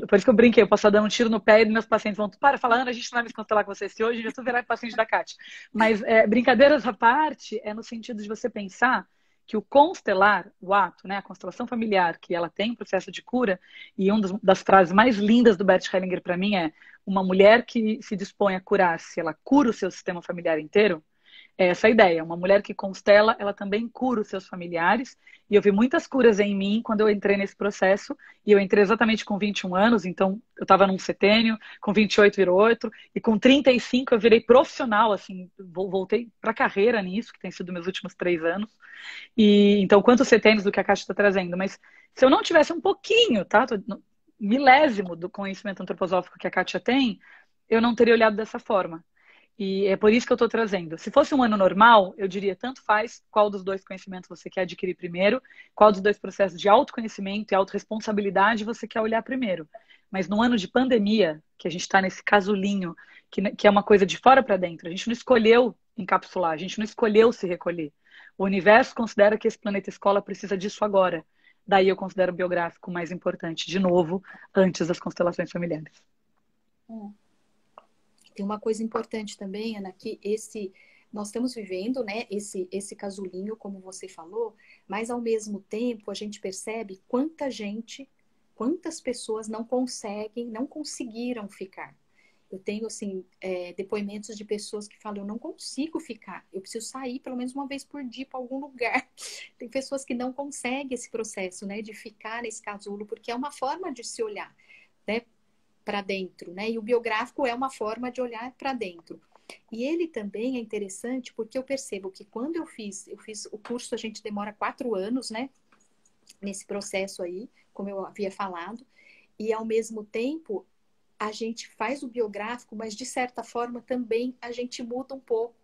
Por isso que eu brinquei, eu posso estar dando um tiro no pé e meus pacientes vão, falar, Ana, a gente não vai me constelar com você se hoje, já estou virando paciente da Kátia. Mas brincadeiras à parte, é no sentido de você pensar que o constelar, o ato, né, a constelação familiar, que ela tem um processo de cura, e uma das frases mais lindas do Bert Hellinger para mim é: uma mulher que se dispõe a curar-se, ela cura o seu sistema familiar inteiro. É essa a ideia. Uma mulher que constela, ela também cura os seus familiares. E eu vi muitas curas em mim quando eu entrei nesse processo. E eu entrei exatamente com 21 anos, então eu estava num setênio, com 28 virou outro, e com 35 eu virei profissional, assim, voltei para a carreira nisso, que tem sido meus últimos 3 anos. E então, quantos setênios do que a Caixa está trazendo? Mas se eu não tivesse um pouquinho, tá? Milésimo do conhecimento antroposófico que a Kátia tem, eu não teria olhado dessa forma. E é por isso que eu estou trazendo. Se fosse um ano normal, eu diria tanto faz qual dos dois conhecimentos você quer adquirir primeiro, qual dos dois processos de autoconhecimento e autorresponsabilidade você quer olhar primeiro. Mas no ano de pandemia, que a gente está nesse casulinho, que é uma coisa de fora para dentro, a gente não escolheu encapsular, a gente não escolheu se recolher. O universo considera que esse planeta escola precisa disso agora. Daí eu considero o biográfico mais importante, de novo, antes das constelações familiares. Tem uma coisa importante também, Ana, que nós estamos vivendo, né, esse casulinho, como você falou, mas ao mesmo tempo a gente percebe quantas pessoas não conseguiram ficar. Eu tenho, assim, depoimentos de pessoas que falam: eu não consigo ficar, eu preciso sair pelo menos uma vez por dia para algum lugar. Tem pessoas que não conseguem esse processo, né, de ficar nesse casulo, porque é uma forma de se olhar, né, para dentro, né? E o biográfico é uma forma de olhar para dentro. E ele também é interessante porque eu percebo que quando eu fiz o curso, a gente demora 4 anos, né? Nesse processo aí, como eu havia falado, e ao mesmo tempo a gente faz o biográfico, mas de certa forma também a gente muda um pouco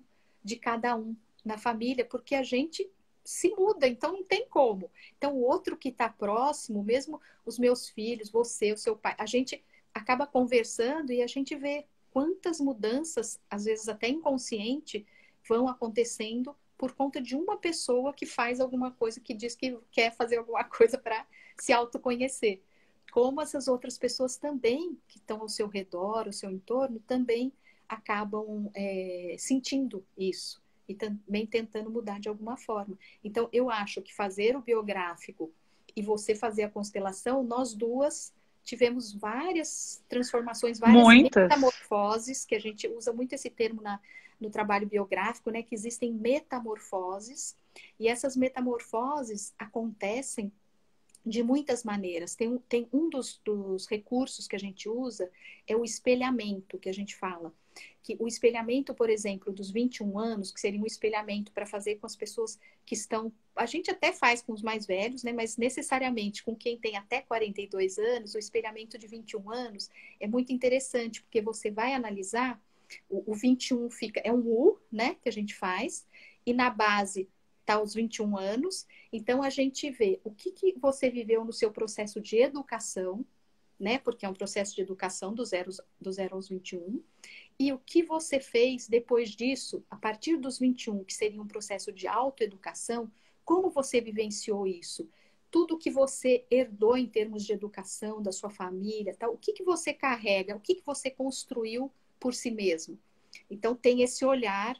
de cada um na família, porque a gente se muda, então não tem como. Então o outro que está próximo, mesmo os meus filhos, você, o seu pai, a gente acaba conversando e a gente vê quantas mudanças, às vezes até inconsciente, vão acontecendo por conta de uma pessoa que faz alguma coisa, que diz que quer fazer alguma coisa para se autoconhecer. Como essas outras pessoas também, que estão ao seu redor, ao seu entorno, também acabam sentindo isso e também tentando mudar de alguma forma. Então, eu acho que fazer o biográfico e você fazer a constelação, nós duas tivemos várias transformações, várias metamorfoses, que a gente usa muito esse termo no trabalho biográfico, né? Que existem metamorfoses, e essas metamorfoses acontecem de muitas maneiras. Tem um dos recursos que a gente usa, é o espelhamento, que a gente fala. Que o espelhamento, por exemplo, dos 21 anos, que seria um espelhamento para fazer com as pessoas que estão... A gente até faz com os mais velhos, né? Mas necessariamente com quem tem até 42 anos, o espelhamento de 21 anos é muito interessante, porque você vai analisar, o 21 fica... É um U, né? Que a gente faz, e na base está os 21 anos. Então, a gente vê o que você viveu no seu processo de educação, né? Porque é um processo de educação do zero aos 21. E o que você fez depois disso, a partir dos 21, que seria um processo de autoeducação, como você vivenciou isso? Tudo que você herdou em termos de educação, da sua família, tal, o que você carrega, o que você construiu por si mesmo? Então, tem esse olhar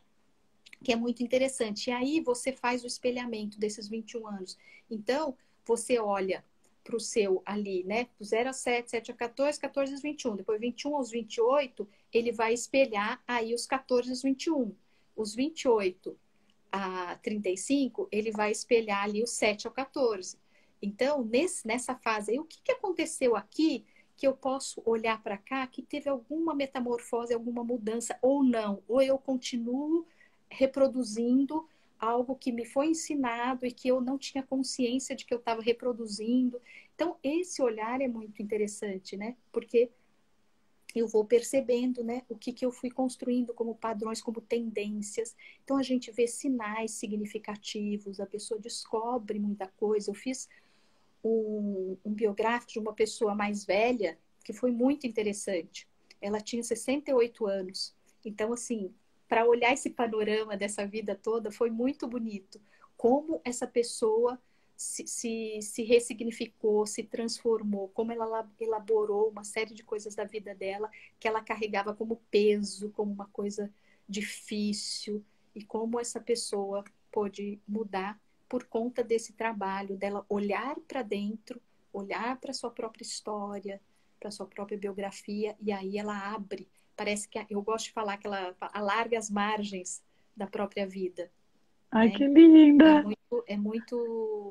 que é muito interessante. E aí você faz o espelhamento desses 21 anos. Então, você olha para o seu ali, né? Do 0 a 7, 7 a 14, 14 aos 21. Depois, 21 aos 28, ele vai espelhar aí os 14 aos 21. Os 28 a 35, ele vai espelhar ali os 7 ao 14. Então, nessa fase aí, o que aconteceu aqui que eu posso olhar para cá que teve alguma metamorfose, alguma mudança ou não? Ou eu continuo reproduzindo algo que me foi ensinado e que eu não tinha consciência de que eu estava reproduzindo. Então, esse olhar é muito interessante, né? Porque eu vou percebendo, né, o que eu fui construindo como padrões, como tendências. Então, a gente vê sinais significativos, a pessoa descobre muita coisa. Eu fiz um biográfico de uma pessoa mais velha, que foi muito interessante. Ela tinha 68 anos. Então, assim, para olhar esse panorama dessa vida toda, foi muito bonito. Como essa pessoa se ressignificou, se transformou, como ela elaborou uma série de coisas da vida dela que ela carregava como peso, como uma coisa difícil, e como essa pessoa pôde mudar por conta desse trabalho, dela olhar para dentro, olhar para sua própria história, para sua própria biografia, e aí ela abre. Parece que eu gosto de falar que ela alarga as margens da própria vida. Ai, né? que linda! É muito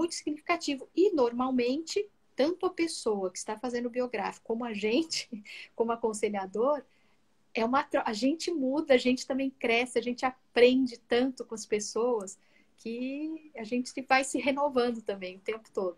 significativo. E, normalmente, tanto a pessoa que está fazendo o biográfico como a gente, como aconselhador, a gente muda, a gente também cresce, a gente aprende tanto com as pessoas que a gente vai se renovando também o tempo todo.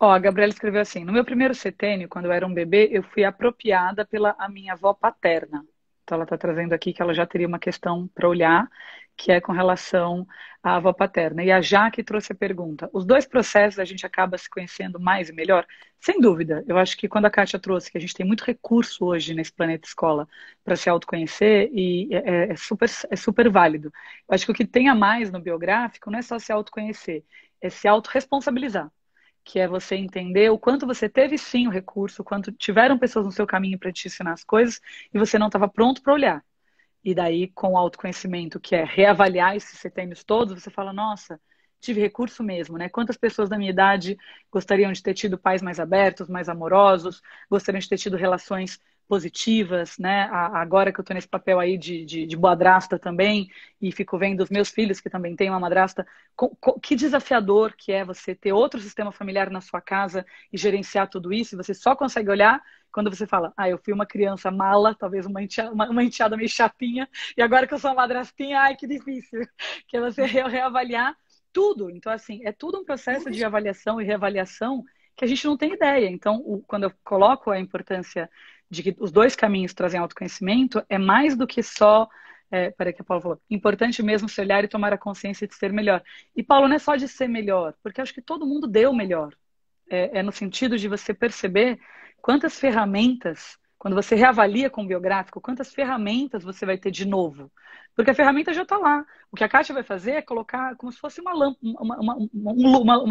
Ó, a Gabriela escreveu assim: no meu primeiro setênio, quando eu era um bebê, eu fui apropriada pela a minha avó paterna. Então, ela está trazendo aqui que ela já teria uma questão para olhar, que é com relação à avó paterna. E a Jaque trouxe a pergunta: os dois processos a gente acaba se conhecendo mais e melhor? Sem dúvida. Eu acho que quando a Kátia trouxe que a gente tem muito recurso hoje nesse planeta escola para se autoconhecer, e é super válido. Eu acho que o que tem a mais no biográfico não é só se autoconhecer, é se autorresponsabilizar, que é você entender o quanto você teve sim o recurso, o quanto tiveram pessoas no seu caminho para te ensinar as coisas e você não estava pronto para olhar. E daí, com o autoconhecimento, que é reavaliar esses setênios todos, você fala, nossa, tive recurso mesmo, né? Quantas pessoas da minha idade gostariam de ter tido pais mais abertos, mais amorosos, gostariam de ter tido relações positivas, né? Agora que eu estou nesse papel aí de madrasta também, e fico vendo os meus filhos que também têm uma madrasta, que desafiador que é você ter outro sistema familiar na sua casa e gerenciar tudo isso, e você só consegue olhar quando você fala, eu fui uma criança mala, talvez uma enteada meio chapinha, e agora que eu sou uma madrastinha, ai, que difícil. Que é você reavaliar tudo. Então, assim, é tudo um processo de avaliação e reavaliação que a gente não tem ideia. Então, quando eu coloco a importância de que os dois caminhos trazem autoconhecimento, é mais do que só... peraí que a Paula falou. Importante mesmo se olhar e tomar a consciência de ser melhor. E, Paulo, não é só de ser melhor, porque eu acho que todo mundo deu melhor. É no sentido de você perceber quantas ferramentas, quando você reavalia com o biográfico, quantas ferramentas você vai ter de novo. Porque a ferramenta já está lá. O que a Kátia vai fazer é colocar como se fosse uma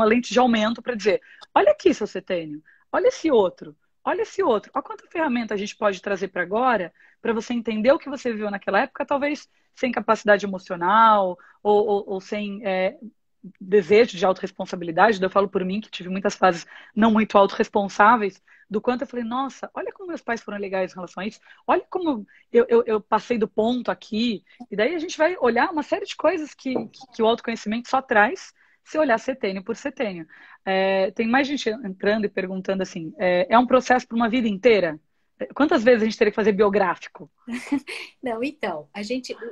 lente de aumento para dizer, olha aqui seu setênio, olha esse outro, olha esse outro. Olha quanta ferramenta a gente pode trazer para agora, para você entender o que você viveu naquela época, talvez sem capacidade emocional ou sem... desejo de autorresponsabilidade, eu falo por mim, que tive muitas fases não muito autorresponsáveis, do quanto eu falei, nossa, olha como meus pais foram legais em relação a isso, olha como eu passei do ponto aqui, e daí a gente vai olhar uma série de coisas que o autoconhecimento só traz se olhar setênio por setênio. Tem mais gente entrando e perguntando assim, é um processo para uma vida inteira? Quantas vezes a gente teria que fazer biográfico? Não, então,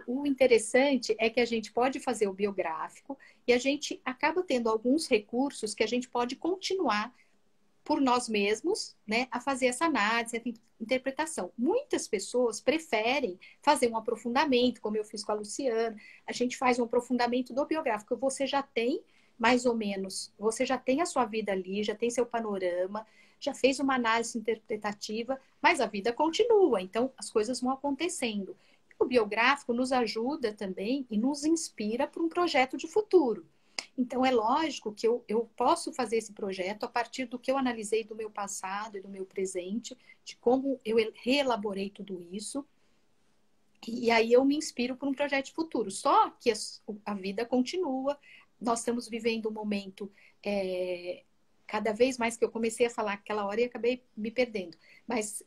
o interessante é que a gente pode fazer o biográfico e a gente acaba tendo alguns recursos que a gente pode continuar por nós mesmos, né, a fazer essa análise, essa interpretação. Muitas pessoas preferem fazer um aprofundamento, como eu fiz com a Luciana. A gente faz um aprofundamento do biográfico. Você já tem, mais ou menos, você já tem a sua vida ali, já tem seu panorama, já fez uma análise interpretativa, mas a vida continua, então as coisas vão acontecendo. O biográfico nos ajuda também e nos inspira para um projeto de futuro. Então, é lógico que eu posso fazer esse projeto a partir do que eu analisei do meu passado e do meu presente, de como eu reelaborei tudo isso, e aí eu me inspiro para um projeto de futuro. Só que a vida continua, nós estamos vivendo um momento, cada vez mais que eu comecei a falar aquela hora e acabei me perdendo, mas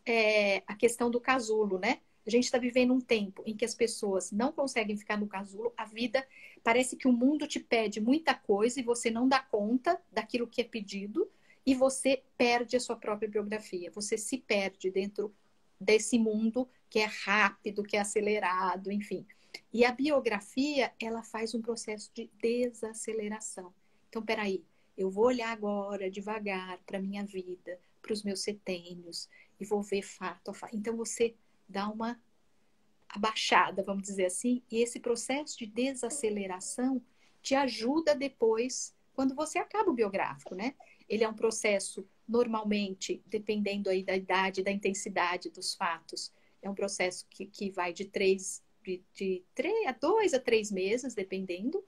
a questão do casulo, né? A gente está vivendo um tempo em que as pessoas não conseguem ficar no casulo, a vida parece que o mundo te pede muita coisa e você não dá conta daquilo que é pedido e você perde a sua própria biografia. Você se perde dentro desse mundo que é rápido, que é acelerado, enfim. E a biografia, ela faz um processo de desaceleração. Então, peraí, eu vou olhar agora devagar para a minha vida, para os meus setênios e vou ver fato a fato. Então, você dá uma abaixada, vamos dizer assim, e esse processo de desaceleração te ajuda depois, quando você acaba o biográfico, né? Ele é um processo, normalmente, dependendo aí da idade, da intensidade dos fatos, é um processo que vai de 2 a 3 meses, dependendo.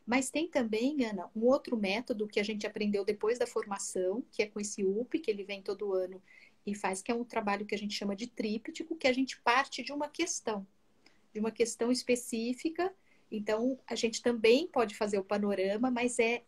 Mas tem também, Ana, um outro método que a gente aprendeu depois da formação, que é com esse UP, que ele vem todo ano e faz, que é um trabalho que a gente chama de tríptico, que a gente parte de uma questão específica. Então, a gente também pode fazer o panorama, mas é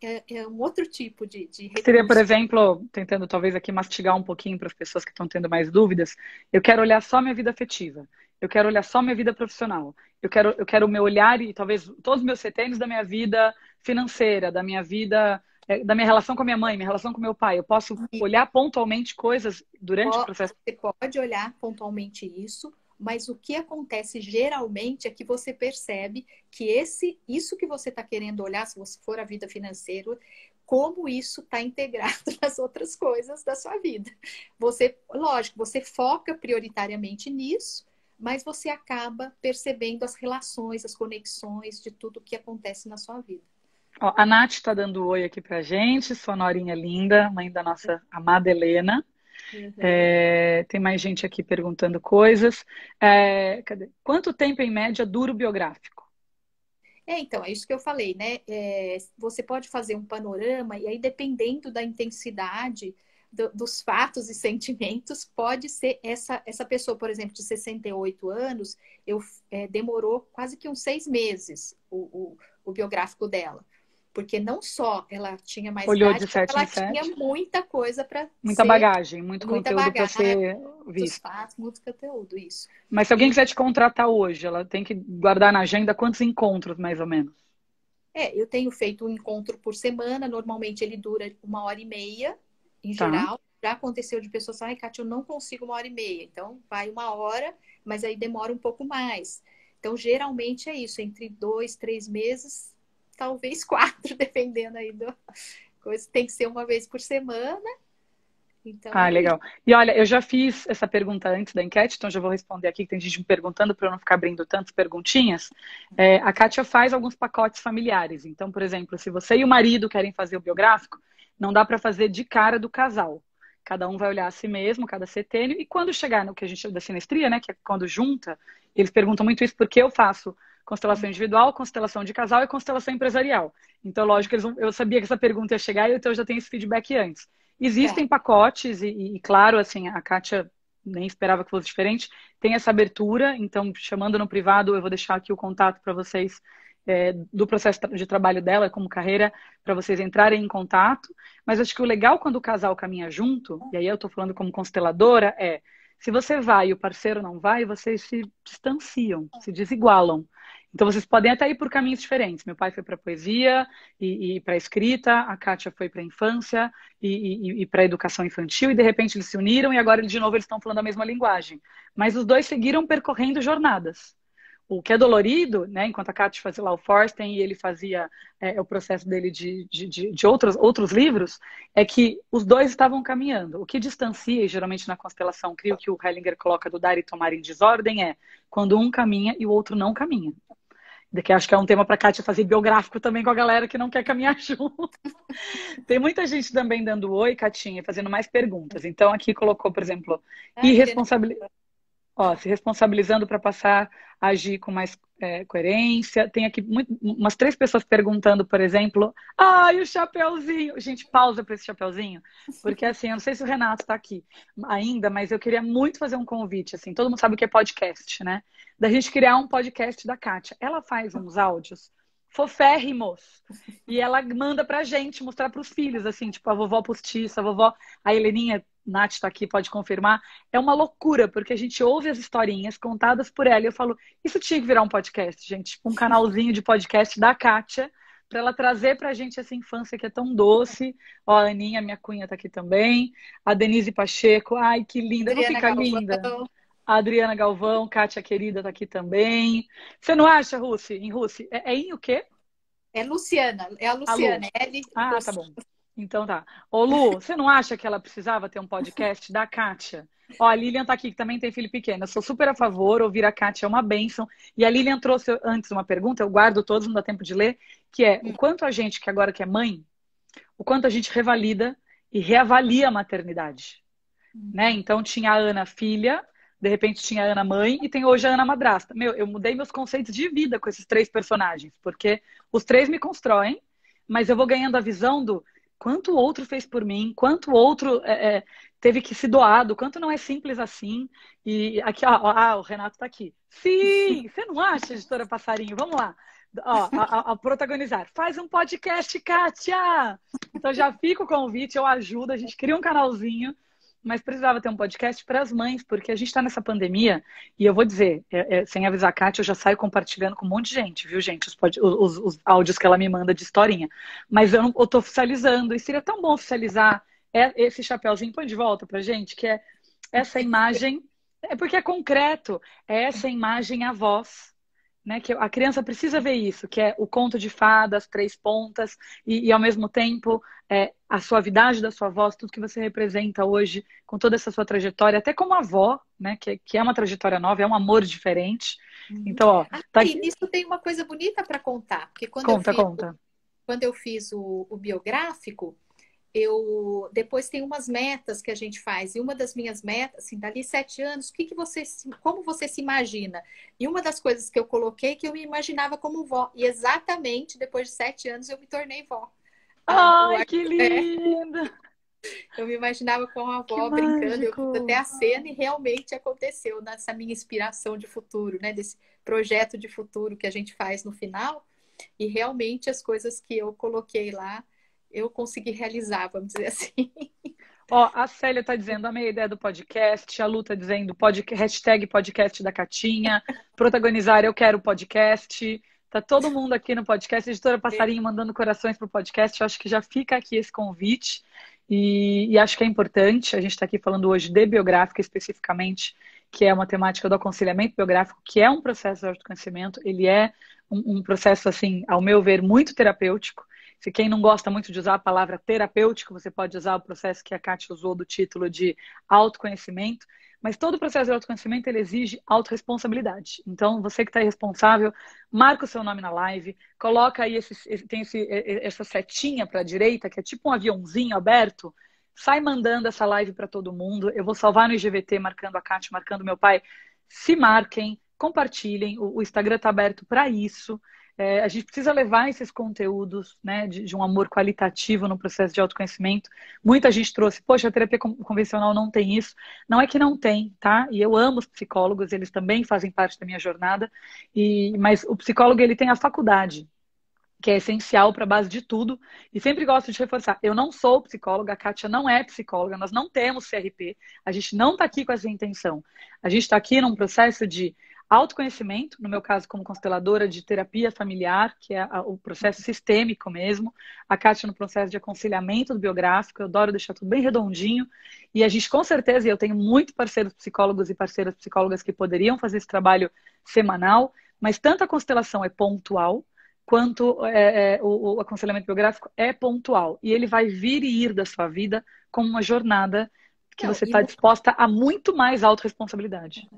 um outro tipo de recurso. Seria, por exemplo, tentando talvez aqui mastigar um pouquinho para as pessoas que estão tendo mais dúvidas, eu quero olhar só minha vida afetiva, eu quero olhar só minha vida profissional, eu quero o meu olhar e talvez todos os meus setênios da minha vida financeira, da minha vida, da minha relação com a minha mãe, minha relação com meu pai. Eu posso olhar pontualmente coisas durante o processo? Você pode olhar pontualmente isso, mas o que acontece geralmente é que você percebe que isso que você está querendo olhar, se você for a vida financeira, como isso está integrado nas outras coisas da sua vida. Lógico, você foca prioritariamente nisso, mas você acaba percebendo as relações, as conexões de tudo que acontece na sua vida. Ó, a Nath está dando oi aqui pra gente, sua norinha linda, mãe da nossa amada Helena. Uhum. Tem mais gente aqui perguntando coisas. Cadê? Quanto tempo, em média, dura o biográfico? Então, é isso que eu falei, né? Você pode fazer um panorama, e aí, dependendo da intensidade dos fatos e sentimentos, pode ser essa pessoa, por exemplo, de 68 anos, demorou quase que uns 6 meses o biográfico dela. Porque não só ela tinha mais idade, ela tinha muita coisa para muita bagagem, muito conteúdo para ser visto. Fatos, muito conteúdo, isso. Mas se alguém quiser te contratar hoje, ela tem que guardar na agenda quantos encontros, mais ou menos? Eu tenho feito um encontro por semana, normalmente ele dura 1h30, em geral. Já aconteceu de pessoas falarem, Kátia, eu não consigo 1h30. Então, vai 1 hora, mas aí demora um pouco mais. Então, geralmente é isso, entre 2, 3 meses, talvez 4, dependendo aí da coisa. Tem que ser 1 vez por semana. Então, legal. E olha, eu já fiz essa pergunta antes da enquete, então já vou responder aqui, que tem gente me perguntando para eu não ficar abrindo tantas perguntinhas. A Kátia faz alguns pacotes familiares. Então, por exemplo, se você e o marido querem fazer o biográfico, não dá para fazer de cara do casal. Cada um vai olhar a si mesmo, cada setênio, e quando chegar no que a gente chama da sinestria, né, que é quando junta, eles perguntam muito isso porque eu faço constelação individual, constelação de casal e constelação empresarial. Então, lógico, eu sabia que essa pergunta ia chegar, então eu já tenho esse feedback antes. Existem pacotes e, claro, assim, a Kátia nem esperava que fosse diferente, tem essa abertura, então, chamando no privado, eu vou deixar aqui o contato para vocês do processo de trabalho dela como carreira, para vocês entrarem em contato. Mas acho que o legal quando o casal caminha junto, e aí eu estou falando como consteladora, se você vai e o parceiro não vai, vocês se distanciam, se desigualam. Então, vocês podem até ir por caminhos diferentes. Meu pai foi para poesia e para escrita, a Kátia foi para infância e para educação infantil, e de repente eles se uniram e agora, de novo, eles estão falando a mesma linguagem. Mas os dois seguiram percorrendo jornadas. O que é dolorido, né, enquanto a Kátia fazia lá o Forsten e ele fazia o processo dele de outros livros, é que os dois estavam caminhando. O que distancia, e geralmente na constelação CRI, o que o Hellinger coloca do dar e tomar em desordem é quando um caminha e o outro não caminha. Que acho que é um tema para a Kátia fazer biográfico também com a galera que não quer caminhar junto. Tem muita gente também dando oi, Catinha, fazendo mais perguntas. Então aqui colocou, por exemplo, se responsabilizando para passar a agir com mais coerência. Tem aqui umas 3 pessoas perguntando, por exemplo, o chapeuzinho. Gente, pausa para esse chapeuzinho, porque assim, eu não sei se o Renato está aqui ainda, mas eu queria muito fazer um convite, assim, todo mundo sabe o que é podcast, né? Da gente criar um podcast da Kátia. Ela faz uns áudios foférrimos e ela manda pra gente mostrar pros filhos, assim, tipo a vovó postiça, a vovó, a Heleninha, Nath está aqui, pode confirmar. É uma loucura, porque a gente ouve as historinhas contadas por ela e eu falo, isso tinha que virar um podcast, gente, tipo um canalzinho de podcast da Kátia, para ela trazer pra gente essa infância que é tão doce. Ó, a Aninha, minha cunha, tá aqui também. A Denise Pacheco, ai, que linda, eu vou ficar linda. A Adriana Galvão, Kátia querida, tá aqui também. Você não acha, Russi? Em Russi? É em o quê? É Luciana, é a Luciana. Tá bom. Então tá. Ô, Lu, você não acha que ela precisava ter um podcast da Kátia? Ó, a Lilian tá aqui, que também tem filho pequeno. Eu sou super a favor, ouvir a Kátia é uma bênção. E a Lilian trouxe antes uma pergunta, eu guardo todos, não dá tempo de ler, que é o quanto a gente, que agora que é mãe, o quanto a gente revalida e reavalia a maternidade. Né? Então tinha a Ana filha, de repente tinha a Ana mãe e tem hoje a Ana madrasta. Eu mudei meus conceitos de vida com esses 3 personagens, porque os 3 me constroem, mas eu vou ganhando a visão do quanto o outro fez por mim, quanto o outro teve que se doar, do quanto não é simples assim. E aqui, o Renato tá aqui. Sim, você não acha, editora Passarinho? Vamos lá. A protagonizar. Faz um podcast, Kátia! Então já fica o convite, eu ajudo, a gente cria um canalzinho, mas precisava ter um podcast para as mães, porque a gente está nessa pandemia, e eu vou dizer, sem avisar a Kátia, eu já saio compartilhando com um monte de gente, viu, gente? Os áudios que ela me manda de historinha. Mas eu tô oficializando, e seria tão bom oficializar esse chapeuzinho. Põe de volta pra gente, que é essa imagem, porque é concreto, é essa imagem a voz. Né, que a criança precisa ver isso, que é o conto de fadas, 3 pontas, e ao mesmo tempo a suavidade da sua voz, tudo que você representa hoje, com toda essa sua trajetória, até como avó, né, que é uma trajetória nova, é um amor diferente. Então, ó. Tá aqui. Nisso tem uma coisa bonita para contar, porque quando eu fiz o biográfico, depois tem umas metas que a gente faz, e uma das minhas metas, assim, dali 7 anos, como você se imagina? E uma das coisas que eu coloquei que eu me imaginava como vó, e exatamente depois de 7 anos eu me tornei vó. Ai, que linda! Eu me imaginava com a avó brincando, eu fiz até a cena e realmente aconteceu nessa minha inspiração de futuro, né? Desse projeto de futuro que a gente faz no final, e realmente as coisas que eu coloquei lá eu consegui realizar, vamos dizer assim. Ó, a Célia tá dizendo, amei a ideia do podcast, a Lu tá dizendo, hashtag podcast da Catinha, protagonizar eu quero podcast, tá todo mundo aqui no podcast, a editora Passarinho mandando corações pro podcast, eu acho que já fica aqui esse convite, e acho que é importante, a gente tá aqui falando hoje de biográfica especificamente, que é uma temática do aconselhamento biográfico, que é um processo de autoconhecimento, ele é um processo, assim, ao meu ver, muito terapêutico. Se quem não gosta muito de usar a palavra terapêutico, você pode usar o processo que a Kátia usou do título de autoconhecimento, mas todo o processo de autoconhecimento ele exige autorresponsabilidade. Então, você que está responsável, marca o seu nome na live, coloca aí, essa setinha para a direita, que é tipo um aviãozinho aberto, sai mandando essa live para todo mundo. Eu vou salvar no IGVT, marcando a Kátia, marcando meu pai. Se marquem, compartilhem, o Instagram está aberto para isso. A gente precisa levar esses conteúdos, né, de um amor qualitativo no processo de autoconhecimento. Muita gente trouxe, poxa, a terapia convencional não tem isso. Não é que não tem, tá? E eu amo os psicólogos, eles também fazem parte da minha jornada. Mas o psicólogo, ele tem a faculdade, que é essencial para a base de tudo. E sempre gosto de reforçar, eu não sou psicóloga, a Kátia não é psicóloga, nós não temos CRP, a gente não está aqui com essa intenção. A gente está aqui num processo de autoconhecimento, no meu caso como consteladora de terapia familiar, que é o processo sistêmico mesmo, a Kátia no processo de aconselhamento do biográfico, eu adoro deixar tudo bem redondinho, e a gente com certeza, e eu tentenho muito parceiros psicólogos e parceiras psicólogas que poderiam fazer esse trabalho semanal, mas tanto a constelação é pontual, quanto o aconselhamento biográfico é pontual, e ele vai vir e ir da sua vida como uma jornada que você está disposta a muito mais autorresponsabilidade.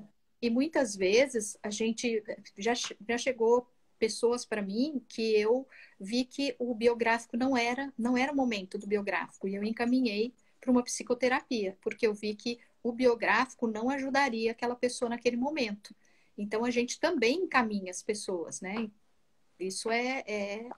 E muitas vezes a gente já chegou pessoas para mim que eu vi que o biográfico não era o momento do biográfico. E eu encaminhei para uma psicoterapia, porque eu vi que o biográfico não ajudaria aquela pessoa naquele momento. Então a gente também encaminha as pessoas, né? Isso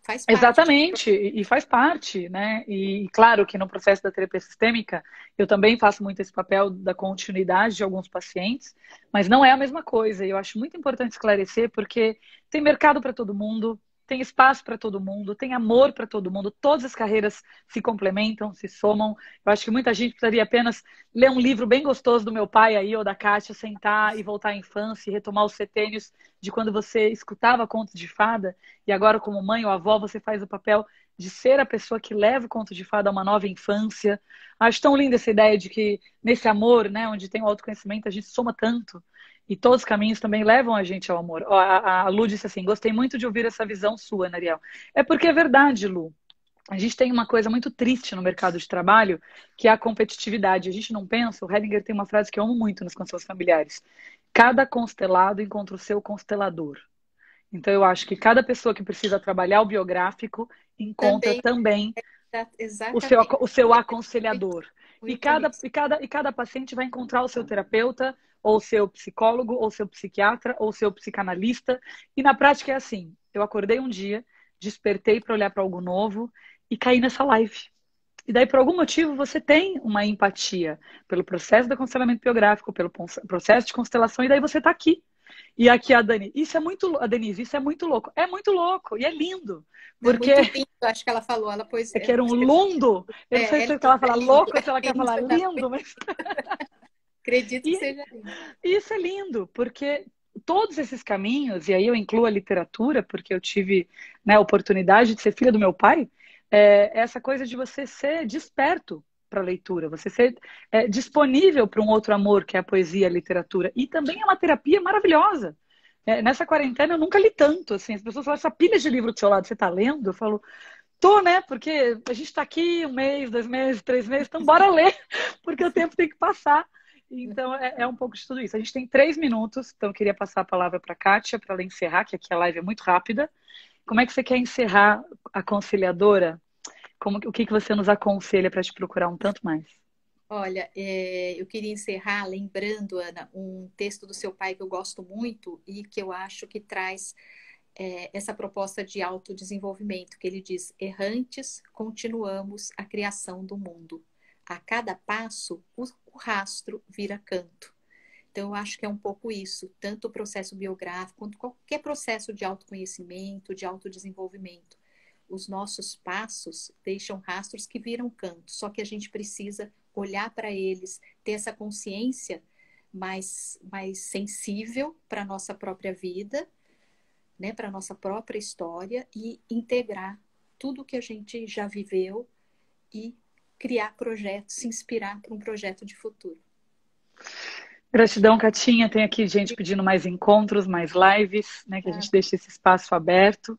faz parte. Exatamente, e faz parte, né? E claro que no processo da terapia sistêmica, eu também faço muito esse papel da continuidade de alguns pacientes, mas não é a mesma coisa. E eu acho muito importante esclarecer, porque tem mercado para todo mundo, tem espaço para todo mundo, tem amor para todo mundo, todas as carreiras se complementam, se somam. Eu acho que muita gente precisaria apenas ler um livro bem gostoso do meu pai aí, ou da Kátia, sentar e voltar à infância e retomar os setênios de quando você escutava contos de fada, e agora como mãe ou avó você faz o papel de ser a pessoa que leva o conto de fada a uma nova infância. Acho tão linda essa ideia de que nesse amor, né, onde tem o autoconhecimento, a gente soma tanto. E todos os caminhos também levam a gente ao amor. A Lu disse assim, gostei muito de ouvir essa visão sua, Nariel. É porque é verdade, Lu. A gente tem uma coisa muito triste no mercado de trabalho, que é a competitividade. A gente não pensa, o Hellinger tem uma frase que eu amo muito nas constelações familiares. Cada constelado encontra o seu constelador. Então eu acho que cada pessoa que precisa trabalhar o biográfico encontra também o seu aconselhador. E cada paciente vai encontrar o seu terapeuta, ou seu psicólogo, ou seu psiquiatra, ou seu psicanalista. E na prática é assim, eu acordei um dia, despertei para olhar para algo novo e caí nessa live. E daí, por algum motivo, você tem uma empatia pelo processo do aconselhamento biográfico, pelo processo de constelação, e daí você está aqui. E aqui a Dani, a Denise, isso é muito louco. É muito louco e é lindo. Porque é muito lindo, acho que ela falou. Ela pôs, é que era um lundo. Eu não sei se ela fala louco ou se ela quer falar lindo, mas... Acredito que seja lindo. E isso é lindo, porque todos esses caminhos, e aí eu incluo a literatura, porque eu tive, né, a oportunidade de ser filha do meu pai, essa coisa de você ser desperto para a leitura, você ser disponível para um outro amor, que é a poesia, a literatura. E também é uma terapia maravilhosa. Nessa quarentena eu nunca li tanto, assim, as pessoas falam, essa pilha de livro do seu lado, você está lendo? Eu falo, tô, né, porque a gente está aqui 1 mês, 2 meses, 3 meses, então bora ler, porque o tempo tem que passar. Então, é um pouco de tudo isso. A gente tem 3 minutos, então eu queria passar a palavra para a Kátia, para ela encerrar, que aqui a live é muito rápida. Como é que você quer encerrar, aconselhadora? O que você nos aconselha para te procurar um tanto mais? Olha, eu queria encerrar lembrando, Ana, um texto do seu pai que eu gosto muito e que eu acho que traz essa proposta de autodesenvolvimento, que ele diz: errantes, continuamos a criação do mundo. A cada passo, o rastro vira canto. Então, eu acho que é um pouco isso, tanto o processo biográfico, quanto qualquer processo de autoconhecimento, de autodesenvolvimento. Os nossos passos deixam rastros que viram canto, só que a gente precisa olhar para eles, ter essa consciência mais sensível para a nossa própria vida, né, para a nossa própria história, e integrar tudo que a gente já viveu e criar projetos, se inspirar para um projeto de futuro. Gratidão, Catinha. Tem aqui gente pedindo mais encontros, mais lives, né? Que a gente deixe esse espaço aberto.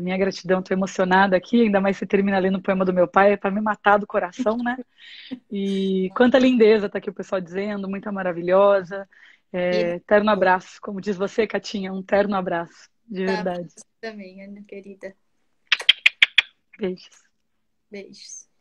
Minha gratidão, estou emocionada aqui, ainda mais se termina lendo o poema do meu pai, é para me matar do coração, né? E quanta lindeza tá aqui o pessoal dizendo, muita maravilhosa. Terno abraço, como diz você, Catinha, um terno abraço, de verdade. Também, Ana querida. Beijos. Beijos.